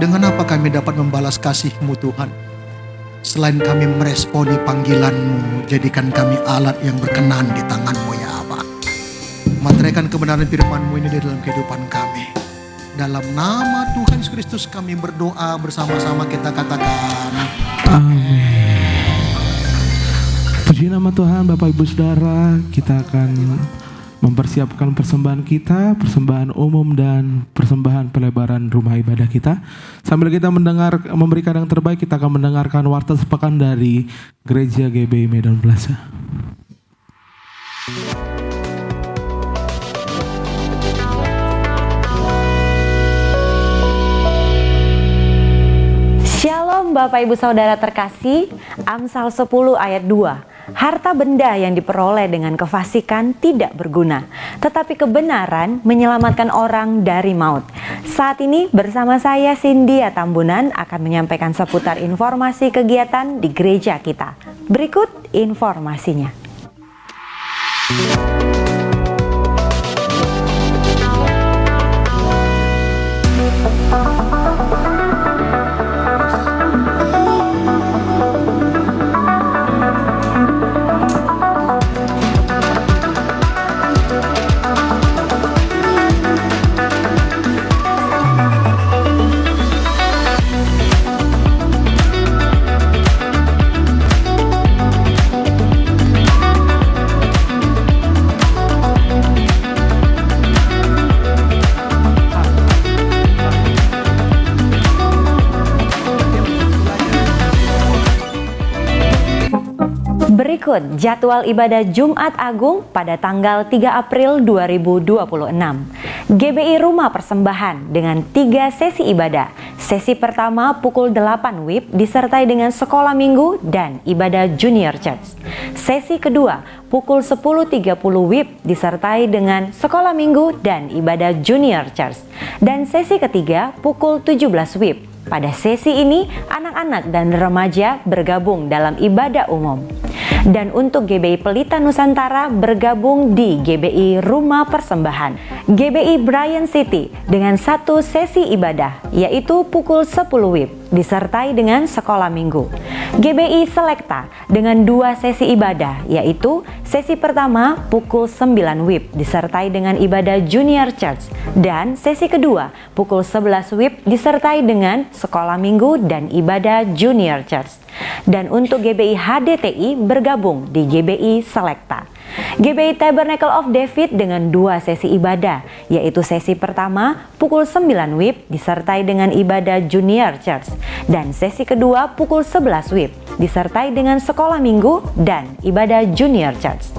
Dengan apa kami dapat membalas kasih-Mu Tuhan? Selain kami meresponi panggilan-Mu, jadikan kami alat yang berkenan di tangan-Mu ya Allah. Materaikan kebenaran firman-Mu ini di dalam kehidupan kami. Dalam nama Tuhan Yesus Kristus kami berdoa, bersama-sama kita katakan amin. Puji nama Tuhan. Bapak Ibu Saudara, kita akan mempersiapkan persembahan kita, persembahan umum dan persembahan pelebaran rumah ibadah kita. Sambil kita memberikan yang terbaik, kita akan mendengarkan warta sepekan dari Gereja GBI Medan Plaza. Shalom Bapak Ibu Saudara terkasih, Amsal 10 ayat 2. Harta benda yang diperoleh dengan kefasikan tidak berguna, tetapi kebenaran menyelamatkan orang dari maut. Saat ini bersama saya Cyndia Tambunan akan menyampaikan seputar informasi kegiatan di gereja kita. Berikut informasinya. Berikut jadwal ibadah Jumat Agung pada tanggal 3 April 2026. GBI Rumah Persembahan dengan 3 sesi ibadah. Sesi pertama pukul 8 WIB disertai dengan sekolah minggu dan ibadah Junior Church. Sesi kedua pukul 10.30 WIB disertai dengan sekolah minggu dan ibadah Junior Church. Dan sesi ketiga pukul 17 WIB. Pada sesi ini, anak-anak dan remaja bergabung dalam ibadah umum. Dan untuk GBI Pelita Nusantara bergabung di GBI Rumah Persembahan. GBI Bryan City dengan 1 sesi ibadah, yaitu pukul 10 WIB, disertai dengan sekolah minggu. GBI Selekta dengan 2 sesi ibadah, yaitu sesi pertama pukul 9 WIB, disertai dengan ibadah Junior Church. Dan sesi kedua pukul 11 WIB, disertai dengan sekolah minggu dan ibadah Junior Church. Dan untuk GBI HDTI bergabung di GBI Selekta. GBI Tabernacle of David dengan 2 sesi ibadah, yaitu sesi pertama pukul 9 WIB disertai dengan ibadah Junior Church, dan sesi kedua pukul 11 WIB disertai dengan sekolah minggu dan ibadah Junior Church.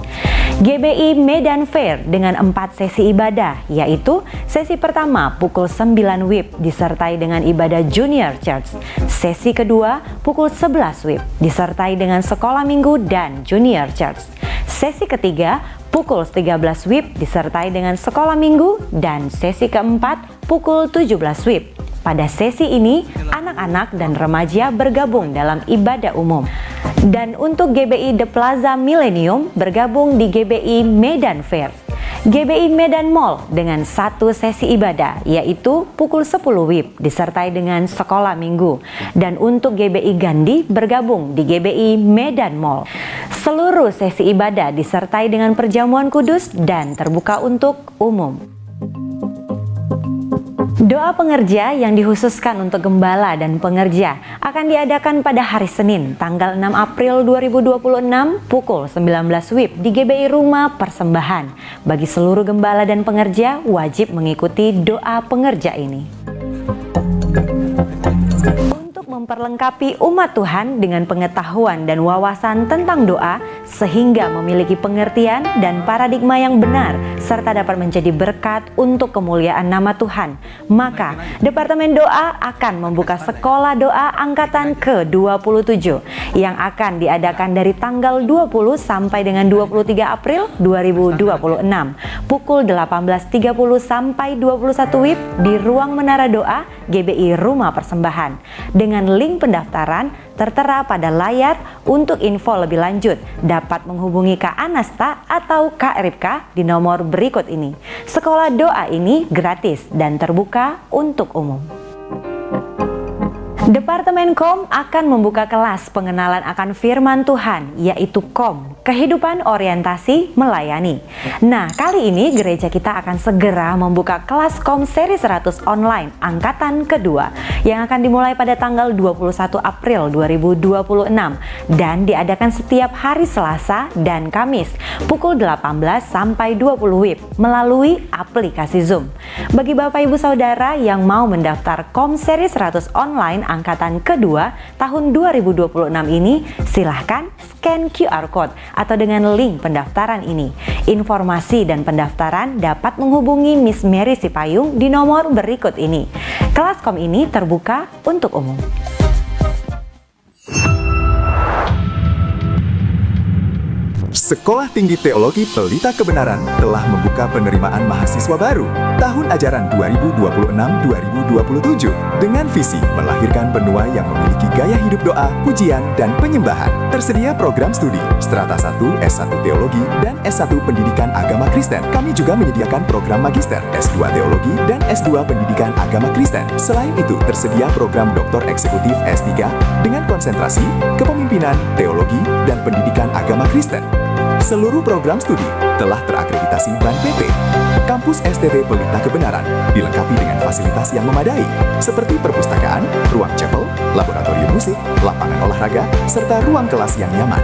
GBI Medan Fair dengan 4 sesi ibadah, yaitu sesi pertama pukul 9 WIB disertai dengan ibadah Junior Church, sesi kedua pukul 11 WIB disertai dengan sekolah minggu dan Junior Church, sesi ketiga pukul 13 WIB disertai dengan sekolah minggu, dan sesi keempat pukul 17 WIB. Pada sesi ini, anak-anak dan remaja bergabung dalam ibadah umum. Dan untuk GBI The Plaza Millennium bergabung di GBI Medan Fair. GBI Medan Mall dengan 1 sesi ibadah, yaitu pukul 10 WIB disertai dengan sekolah minggu. Dan untuk GBI Gandhi bergabung di GBI Medan Mall. Seluruh sesi ibadah disertai dengan perjamuan kudus dan terbuka untuk umum. Doa pengerja yang dikhususkan untuk gembala dan pengerja akan diadakan pada hari Senin, tanggal 6 April 2026 pukul 19 WIB di GBI Rumah Persembahan. Bagi seluruh gembala dan pengerja wajib mengikuti doa pengerja ini. Memperlengkapi umat Tuhan dengan pengetahuan dan wawasan tentang doa sehingga memiliki pengertian dan paradigma yang benar serta dapat menjadi berkat untuk kemuliaan nama Tuhan. Maka Departemen Doa akan membuka sekolah doa angkatan ke-27 yang akan diadakan dari tanggal 20 sampai dengan 23 April 2026 pukul 18.30 sampai 21 WIB di Ruang Menara Doa GBI Rumah Persembahan. Dengan link pendaftaran tertera pada layar. Untuk info lebih lanjut dapat menghubungi Kak Anasta atau Kak Ripka di nomor berikut ini. Sekolah doa ini gratis dan terbuka untuk umum. Departemen Kom akan membuka kelas pengenalan akan firman Tuhan, yaitu Kom, Kehidupan Orientasi Melayani. Nah, kali ini gereja kita akan segera membuka kelas Kom seri 100 online angkatan kedua, yang akan dimulai pada tanggal 21 April 2026 dan diadakan setiap hari Selasa dan Kamis pukul 18 sampai 20 WIB melalui aplikasi Zoom. Bagi Bapak Ibu Saudara yang mau mendaftar Komseri 100 online angkatan kedua tahun 2026 ini, silahkan scan QR Code atau dengan link pendaftaran ini. Informasi dan pendaftaran dapat menghubungi Miss Mary Sipayung di nomor berikut ini. Kelas Kom ini terbuka untuk umum. Sekolah Tinggi Teologi Pelita Kebenaran telah membuka penerimaan mahasiswa baru tahun ajaran 2026-2027 dengan visi melahirkan benua yang memiliki gaya hidup doa, pujian, dan penyembahan. Tersedia program studi Strata 1, S1 Teologi, dan S1 Pendidikan Agama Kristen. Kami juga menyediakan program Magister, S2 Teologi, dan S2 Pendidikan Agama Kristen. Selain itu, tersedia program Doktor Eksekutif S3 dengan konsentrasi Kepemimpinan, Teologi, dan Pendidikan Agama Kristen. Seluruh program studi telah terakreditasi BAN PT. Kampus STT Pelita Kebenaran dilengkapi dengan fasilitas yang memadai, seperti perpustakaan, ruang chapel, laboratorium musik, lapangan olahraga, serta ruang kelas yang nyaman.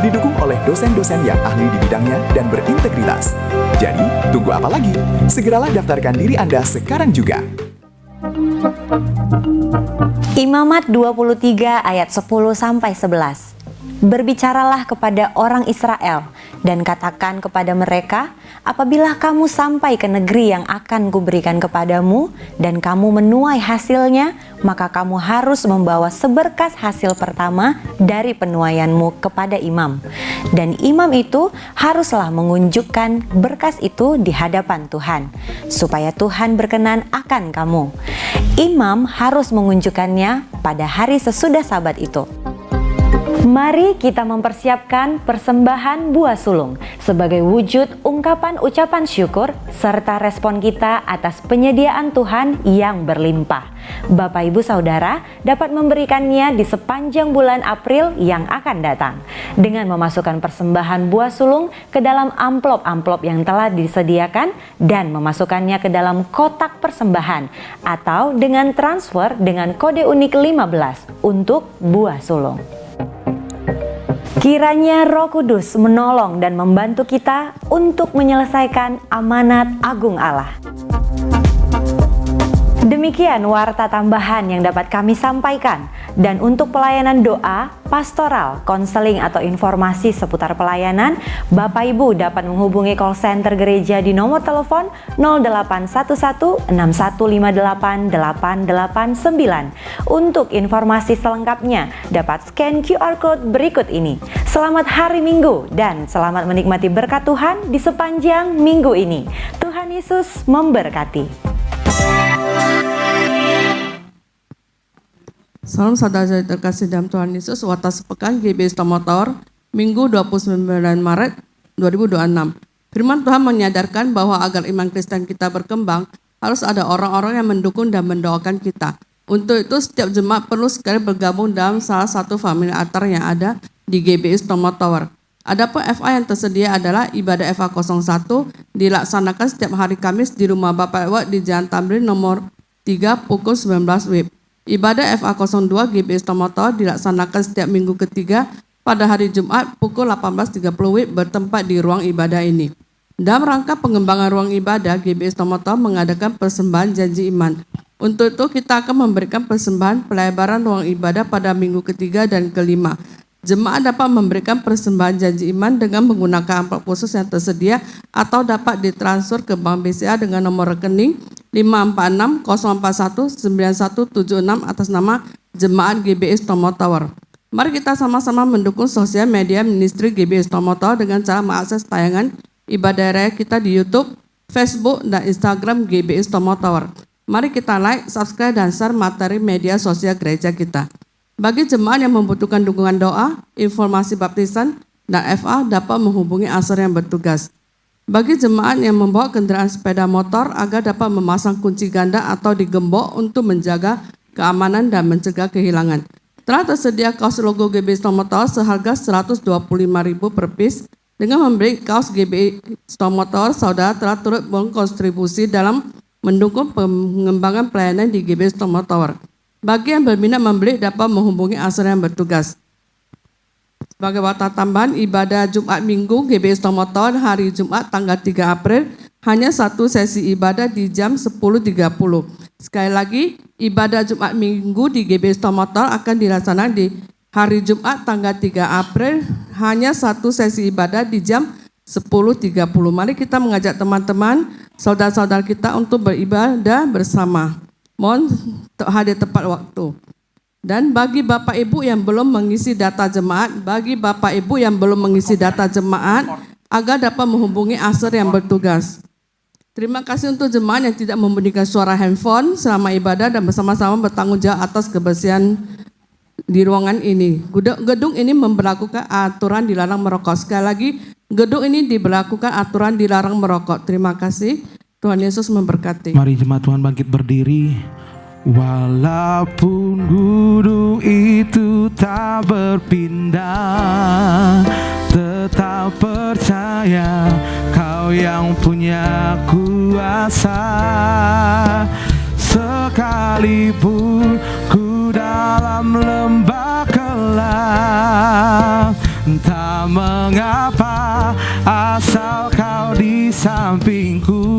Didukung oleh dosen-dosen yang ahli di bidangnya dan berintegritas. Jadi, tunggu apa lagi? Segeralah daftarkan diri Anda sekarang juga. Imamat 23 ayat 10-11. Berbicaralah kepada orang Israel dan katakan kepada mereka, apabila kamu sampai ke negeri yang akan kuberikan kepadamu dan kamu menuai hasilnya, maka kamu harus membawa seberkas hasil pertama dari penuaianmu kepada imam. Dan imam itu haruslah mengunjukkan berkas itu di hadapan Tuhan, supaya Tuhan berkenan akan kamu. Imam harus mengunjukkannya pada hari sesudah Sabat itu. Mari kita mempersiapkan persembahan buah sulung sebagai wujud ungkapan ucapan syukur serta respon kita atas penyediaan Tuhan yang berlimpah. Bapak Ibu Saudara dapat memberikannya di sepanjang bulan April yang akan datang dengan memasukkan persembahan buah sulung ke dalam amplop-amplop yang telah disediakan dan memasukkannya ke dalam kotak persembahan atau dengan transfer dengan kode unik 15 untuk buah sulung. Kiranya Roh Kudus menolong dan membantu kita untuk menyelesaikan amanat agung Allah. Demikian warta tambahan yang dapat kami sampaikan. Dan untuk pelayanan doa, pastoral, konseling atau informasi seputar pelayanan, Bapak Ibu dapat menghubungi call center gereja di nomor telepon 0811 6158 889. Untuk informasi selengkapnya, dapat scan QR Code berikut ini. Selamat hari Minggu dan selamat menikmati berkat Tuhan di sepanjang minggu ini. Tuhan Yesus memberkati. Salam saudara terkasih dalam Tuhan Yesus, warta sepekan GBI Tower, Minggu 29 Maret 2026. Firman Tuhan menyadarkan bahwa agar iman Kristen kita berkembang, harus ada orang-orang yang mendukung dan mendoakan kita. Untuk itu, setiap jemaat perlu sekali bergabung dalam salah satu family altar yang ada di GBI Tower. Adapun FA yang tersedia adalah ibadah FA 01 dilaksanakan setiap hari Kamis di rumah Bapak Ewa di Jalan Tamrin nomor 3 pukul 19 WIB. Ibadah FA 02 GBI Tower dilaksanakan setiap minggu ketiga pada hari Jumat pukul 18.30 WIB bertempat di ruang ibadah ini. Dalam rangka pengembangan ruang ibadah, GBI Tower mengadakan persembahan janji iman. Untuk itu kita akan memberikan persembahan pelebaran ruang ibadah pada minggu ketiga dan kelima. Jemaat dapat memberikan persembahan janji iman dengan menggunakan amplop khusus yang tersedia atau dapat ditransfer ke Bank BCA dengan nomor rekening 546-041-9176 atas nama Jemaat GBI Tower. Mari kita sama-sama mendukung sosial media ministry GBI Tower dengan cara mengakses tayangan ibadah raya kita di YouTube, Facebook, dan Instagram GBI Tower. Mari kita like, subscribe, dan share materi media sosial gereja kita. Bagi jemaat yang membutuhkan dukungan doa, informasi baptisan, dan FA dapat menghubungi asar yang bertugas. Bagi jemaat yang membawa kendaraan sepeda motor agar dapat memasang kunci ganda atau digembok untuk menjaga keamanan dan mencegah kehilangan. Telah tersedia kaos logo GBI Tower seharga Rp125.000 per piece. Dengan membeli kaos GBI Tower, saudara telah turut berkontribusi dalam mendukung pengembangan pelayanan di GBI Tower. Bagi yang berminat membeli dapat menghubungi asal yang bertugas. Sebagai watak tambahan, ibadah Jumat Minggu GBI Stomotor hari Jumat tanggal 3 April hanya satu sesi ibadah di jam 10.30. Sekali lagi, ibadah Jumat Minggu di GBI Stomotor akan dilaksanakan di hari Jumat tanggal 3 April hanya satu sesi ibadah di jam 10.30. Mari kita mengajak teman-teman, saudara-saudara kita untuk beribadah bersama. Mohon hadir tepat waktu. Dan bagi Bapak Ibu yang belum mengisi data jemaat, agar dapat menghubungi asar yang bertugas. Terima kasih untuk jemaat yang tidak membunyikan suara handphone selama ibadah dan bersama-sama bertanggung jawab atas kebersihan di ruangan ini. Gedung ini memberlakukan aturan dilarang merokok. Sekali lagi, gedung ini diberlakukan aturan dilarang merokok. Terima kasih. Tuhan Yesus memberkati. Mari jemaat Tuhan bangkit berdiri. Walaupun gunung itu tak berpindah, tetap percaya Kau yang punya kuasa. Sekalipun ku dalam lembah gelap, tak mengapa asal Kau di sampingku.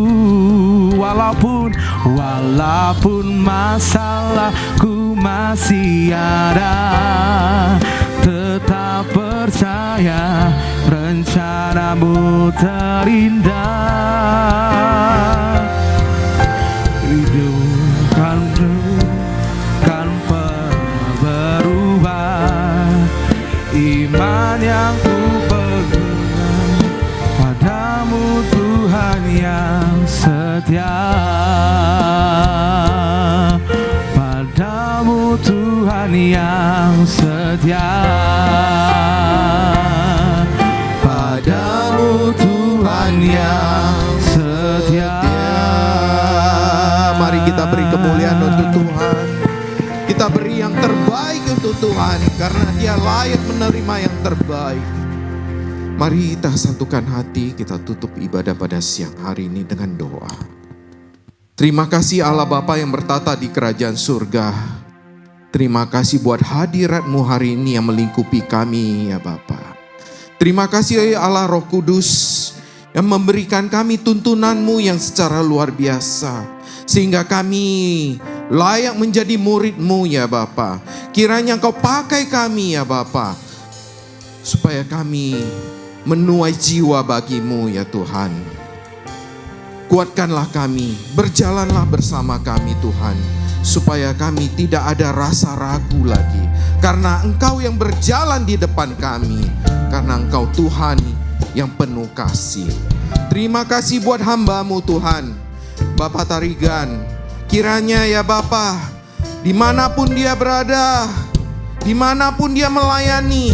Walaupun masalahku masih ada, tetap percaya rencanamu terindah. Hidupkan kan pernah berubah, iman yang ku pegang padamu Tuhan yang setia. Padamu Tuhan yang setia. Padamu Tuhan yang setia. Mari kita beri kemuliaan untuk Tuhan. Kita beri yang terbaik untuk Tuhan, karena Dia layak menerima yang terbaik. Mari kita satukan hati, kita tutup ibadah pada siang hari ini dengan doa. Terima kasih Allah Bapa yang bertata di kerajaan surga. Terima kasih buat hadirat-Mu hari ini yang melingkupi kami ya Bapa. Terima kasih Allah Roh Kudus yang memberikan kami tuntunan-Mu yang secara luar biasa, sehingga kami layak menjadi murid-Mu ya Bapa. Kiranya Engkau pakai kami ya Bapa, supaya kami menuai jiwa bagi-Mu ya Tuhan. Kuatkanlah kami, berjalanlah bersama kami Tuhan, supaya kami tidak ada rasa ragu lagi, karena Engkau yang berjalan di depan kami, karena Engkau Tuhan yang penuh kasih. Terima kasih buat hamba-Mu Tuhan, Bapak Tarigan. Kiranya ya Bapa, dimanapun dia berada, dimanapun dia melayani,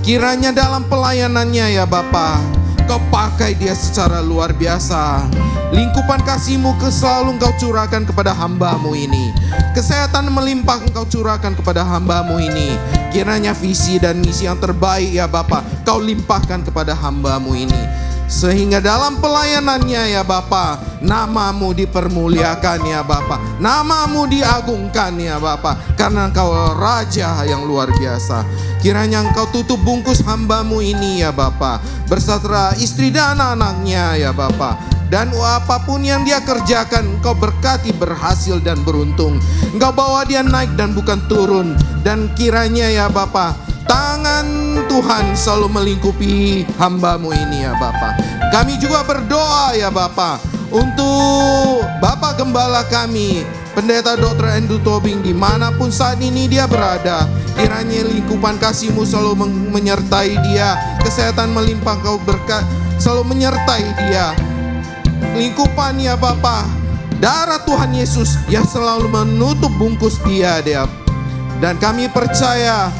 kiranya dalam pelayanannya ya Bapa, Kau pakai dia secara luar biasa. Lingkupan kasih-Mu selalu Engkau curahkan kepada hamba-Mu ini. Kesehatan melimpah Engkau curahkan kepada hamba-Mu ini. Kiranya visi dan misi yang terbaik ya Bapa, Kau limpahkan kepada hamba-Mu ini. Sehingga dalam pelayanannya ya Bapa, nama-Mu dipermuliakan ya Bapa, nama-Mu diagungkan ya Bapa, karena Engkau Raja yang luar biasa. Kiranya Engkau tutup bungkus hamba-Mu ini ya Bapa, berserta istri dan anak-anaknya ya Bapa. Dan apapun yang dia kerjakan, Engkau berkati berhasil dan beruntung. Engkau bawa dia naik dan bukan turun. Dan kiranya ya Bapa, tangan Tuhan selalu melingkupi hamba-Mu ini ya Bapa. Kami juga berdoa ya Bapa untuk Bapak Gembala kami, Pendeta Dr. Andrew Tobing, dimanapun saat ini dia berada. Kiranya lingkupan kasih-Mu selalu menyertai dia. Kesehatan melimpah, Engkau berkat selalu menyertai dia. Lingkupan ya Bapa, darah Tuhan Yesus yang selalu menutup bungkus dia. Dan kami percaya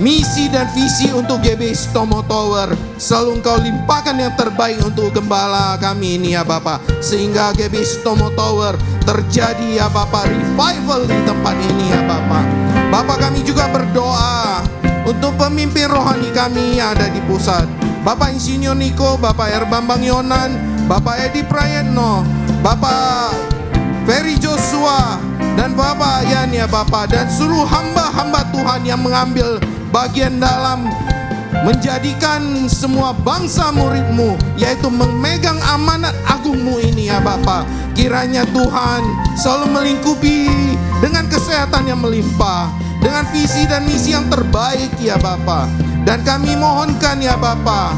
misi dan visi untuk GBI Stomo Tower selalu Engkau limpahkan yang terbaik untuk gembala kami ini ya Bapa, sehingga GBI Stomo Tower terjadi ya Bapa revival di tempat ini ya Bapa. Bapa, kami juga berdoa untuk pemimpin rohani kami yang ada di pusat, Bapak Insinyur Niko, Bapak Erbambang Yonan, Bapak Edi Prayetno, Bapak Ferry Joshua, Dan Bapak ya Bapak, dan seluruh hamba-hamba Tuhan yang mengambil bagian dalam menjadikan semua bangsa murid-Mu, yaitu memegang amanat agung-Mu ini ya Bapa. Kiranya Tuhan selalu melingkupi dengan kesehatan yang melimpah, dengan visi dan misi yang terbaik ya Bapa. Dan kami mohonkan ya Bapa,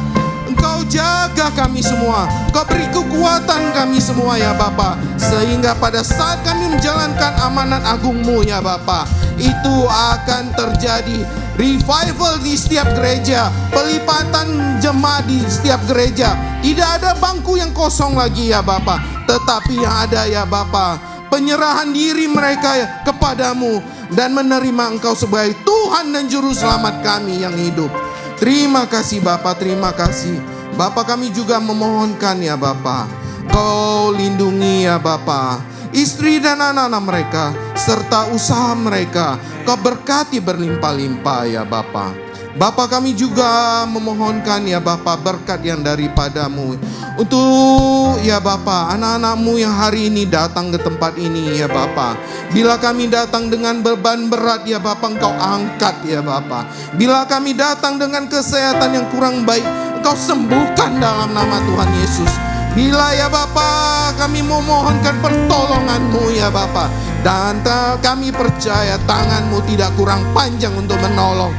Engkau jaga kami semua, Engkau beri kekuatan kami semua ya Bapa, sehingga pada saat kami menjalankan amanat agung-Mu ya Bapa, itu akan terjadi revival di setiap gereja, pelipatan jemaat di setiap gereja. Tidak ada bangku yang kosong lagi ya Bapa, tetapi yang ada ya Bapa, penyerahan diri mereka kepadamu dan menerima Engkau sebagai Tuhan dan Juru Selamat kami yang hidup. Terima kasih Bapa, terima kasih. Bapa, kami juga memohonkan ya Bapa, Kau lindungi ya Bapa istri dan anak-anak mereka serta usaha mereka. Kau berkati berlimpah-limpah ya Bapa. Bapa, kami juga memohonkan ya Bapa berkat yang daripadamu untuk ya Bapa anak-anak-Mu yang hari ini datang ke tempat ini ya Bapa. Bila kami datang dengan beban berat ya Bapa, Engkau angkat ya Bapa. Bila kami datang dengan kesehatan yang kurang baik, Engkau sembuhkan dalam nama Tuhan Yesus. Bila ya Bapa kami memohonkan pertolongan-Mu ya Bapa, dan kami percaya tangan-Mu tidak kurang panjang untuk menolong.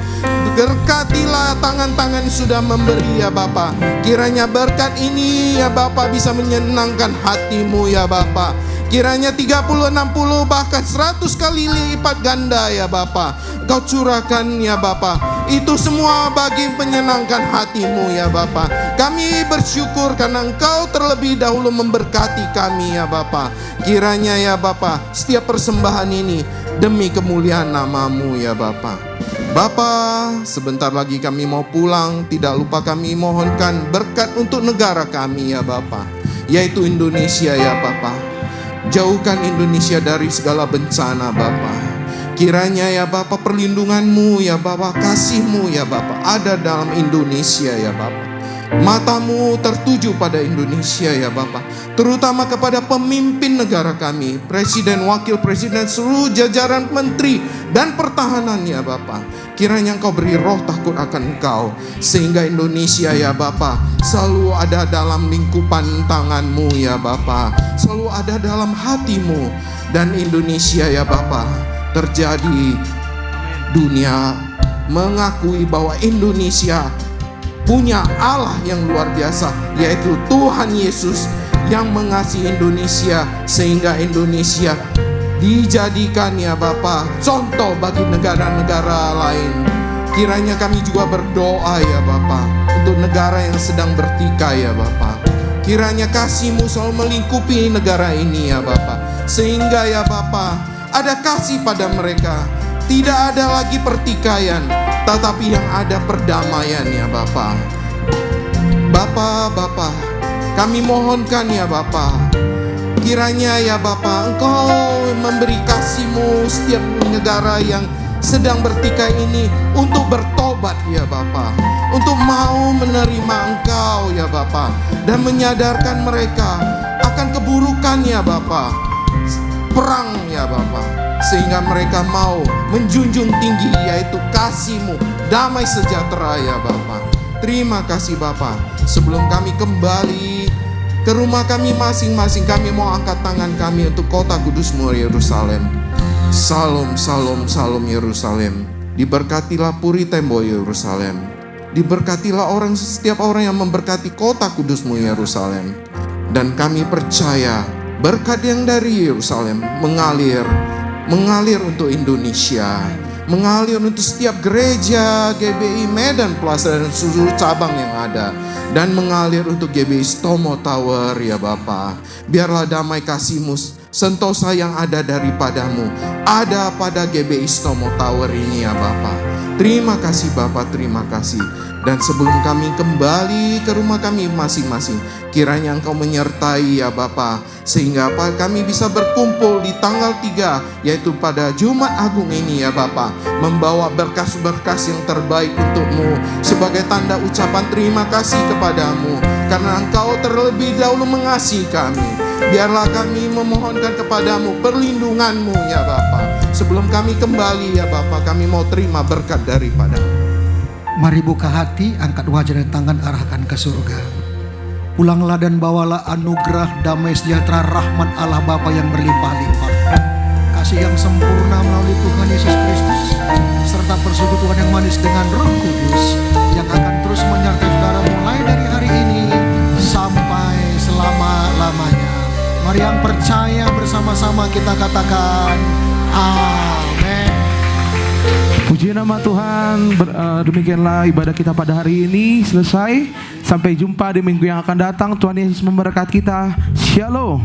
Berkatilah tangan-tangan yang sudah memberi ya Bapa. Kiranya berkat ini ya Bapa bisa menyenangkan hati-Mu ya Bapa. Kiranya 30, 60 bahkan 100 kali lipat ganda ya Bapa Kau curahkan ya Bapa. Itu semua bagi menyenangkan hati-Mu ya Bapa. Kami bersyukur karena Engkau terlebih dahulu memberkati kami ya Bapa. Kiranya ya Bapa setiap persembahan ini demi kemuliaan nama-Mu ya Bapa. Bapa, sebentar lagi kami mau pulang. Tidak lupa kami mohonkan berkat untuk negara kami ya Bapa, yaitu Indonesia ya Bapa. Jauhkan Indonesia dari segala bencana Bapa. Kiranya ya Bapa perlindungan-Mu ya Bapa, kasih-Mu ya Bapa ada dalam Indonesia ya Bapa. Mata-Mu tertuju pada Indonesia ya Bapa, terutama kepada pemimpin negara kami, presiden, wakil presiden, seluruh jajaran menteri dan pertahanan ya Bapa. Kiranya Engkau beri roh takut akan Engkau, sehingga Indonesia ya Bapa selalu ada dalam lingkupan tangan-Mu ya Bapa, selalu ada dalam hati-Mu. Dan Indonesia ya Bapa terjadi dunia mengakui bahwa Indonesia punya Allah yang luar biasa, yaitu Tuhan Yesus yang mengasihi Indonesia, sehingga Indonesia dijadikan ya Bapa contoh bagi negara-negara lain. Kiranya kami juga berdoa ya Bapa untuk negara yang sedang bertikai ya Bapa. Kiranya kasih-Mu selalu melingkupi negara ini ya Bapa, sehingga ya Bapa ada kasih pada mereka. Tidak ada lagi pertikaian, tetapi yang ada perdamaian ya Bapa. Bapa, kami mohonkan ya Bapa, kiranya ya Bapa Engkau memberi kasih-Mu setiap negara yang sedang bertikai ini untuk bertobat ya Bapa, untuk mau menerima Engkau ya Bapa, dan menyadarkan mereka akan keburukan ya Bapa, perang ya Bapa, sehingga mereka mau menjunjung tinggi yaitu kasih-Mu, damai sejahtera ya Bapa. Terima kasih Bapa. Sebelum kami kembali ke rumah kami masing-masing, kami mau angkat tangan kami untuk kota kudus-Mu Yerusalem. Salam, salam, salam Yerusalem. Diberkatilah Puri Tembo Yerusalem. Diberkatilah setiap orang yang memberkati kota kudus-Mu Yerusalem. Dan kami percaya berkat yang dari Yerusalem mengalir untuk Indonesia, mengalir untuk setiap gereja GBI Medan Plaza dan seluruh cabang yang ada, dan mengalir untuk GBI Stomo Tower ya Bapa. Biarlah damai kasih-Mu, sentosa yang ada daripadamu ada pada GBI Stomo Tower ini ya Bapa. Terima kasih Bapa, terima kasih. Dan sebelum kami kembali ke rumah kami masing-masing, kiranya Engkau menyertai ya Bapa, sehingga kami bisa berkumpul di tanggal 3, yaitu pada Jumat Agung ini ya Bapa, membawa berkas-berkas yang terbaik untuk-Mu sebagai tanda ucapan terima kasih kepadamu, karena Engkau terlebih dahulu mengasihi kami. Biarlah kami memohonkan kepadamu perlindunganmu ya Bapa. Sebelum kami kembali ya Bapa, kami mau terima berkat daripadamu. Mari buka hati, angkat wajah dan tangan, arahkan ke surga. Pulanglah dan bawalah anugerah, damai sejahtera, rahmat Allah Bapa yang berlimpah-limpah, kasih yang sempurna melalui Tuhan Yesus Kristus, serta persekutuan yang manis dengan Roh Kudus yang akan terus menyertai saudara mulai dari hari ini sampai selama-lamanya. Mari yang percaya bersama-sama kita katakan amin. Puji nama Tuhan. Demikianlah ibadah kita pada hari ini selesai. Sampai jumpa di minggu yang akan datang. Tuhan Yesus memberkati kita. Shalom.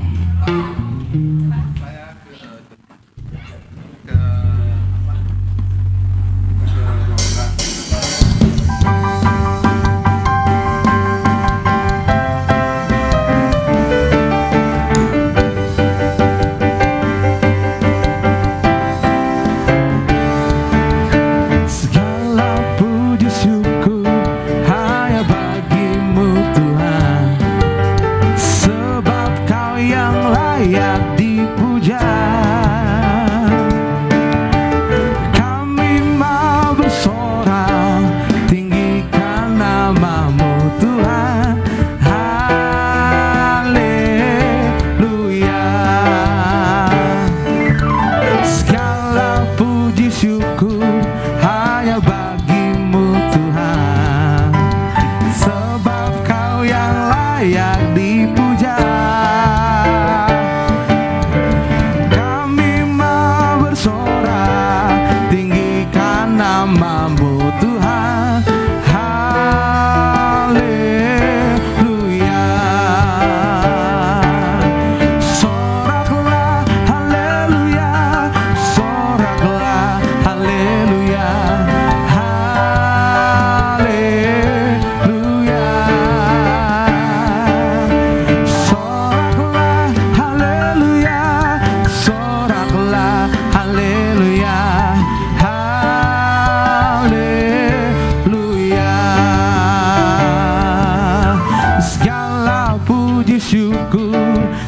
Syukur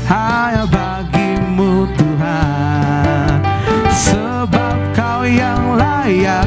hanya bagimu Tuhan, sebab Kau yang layak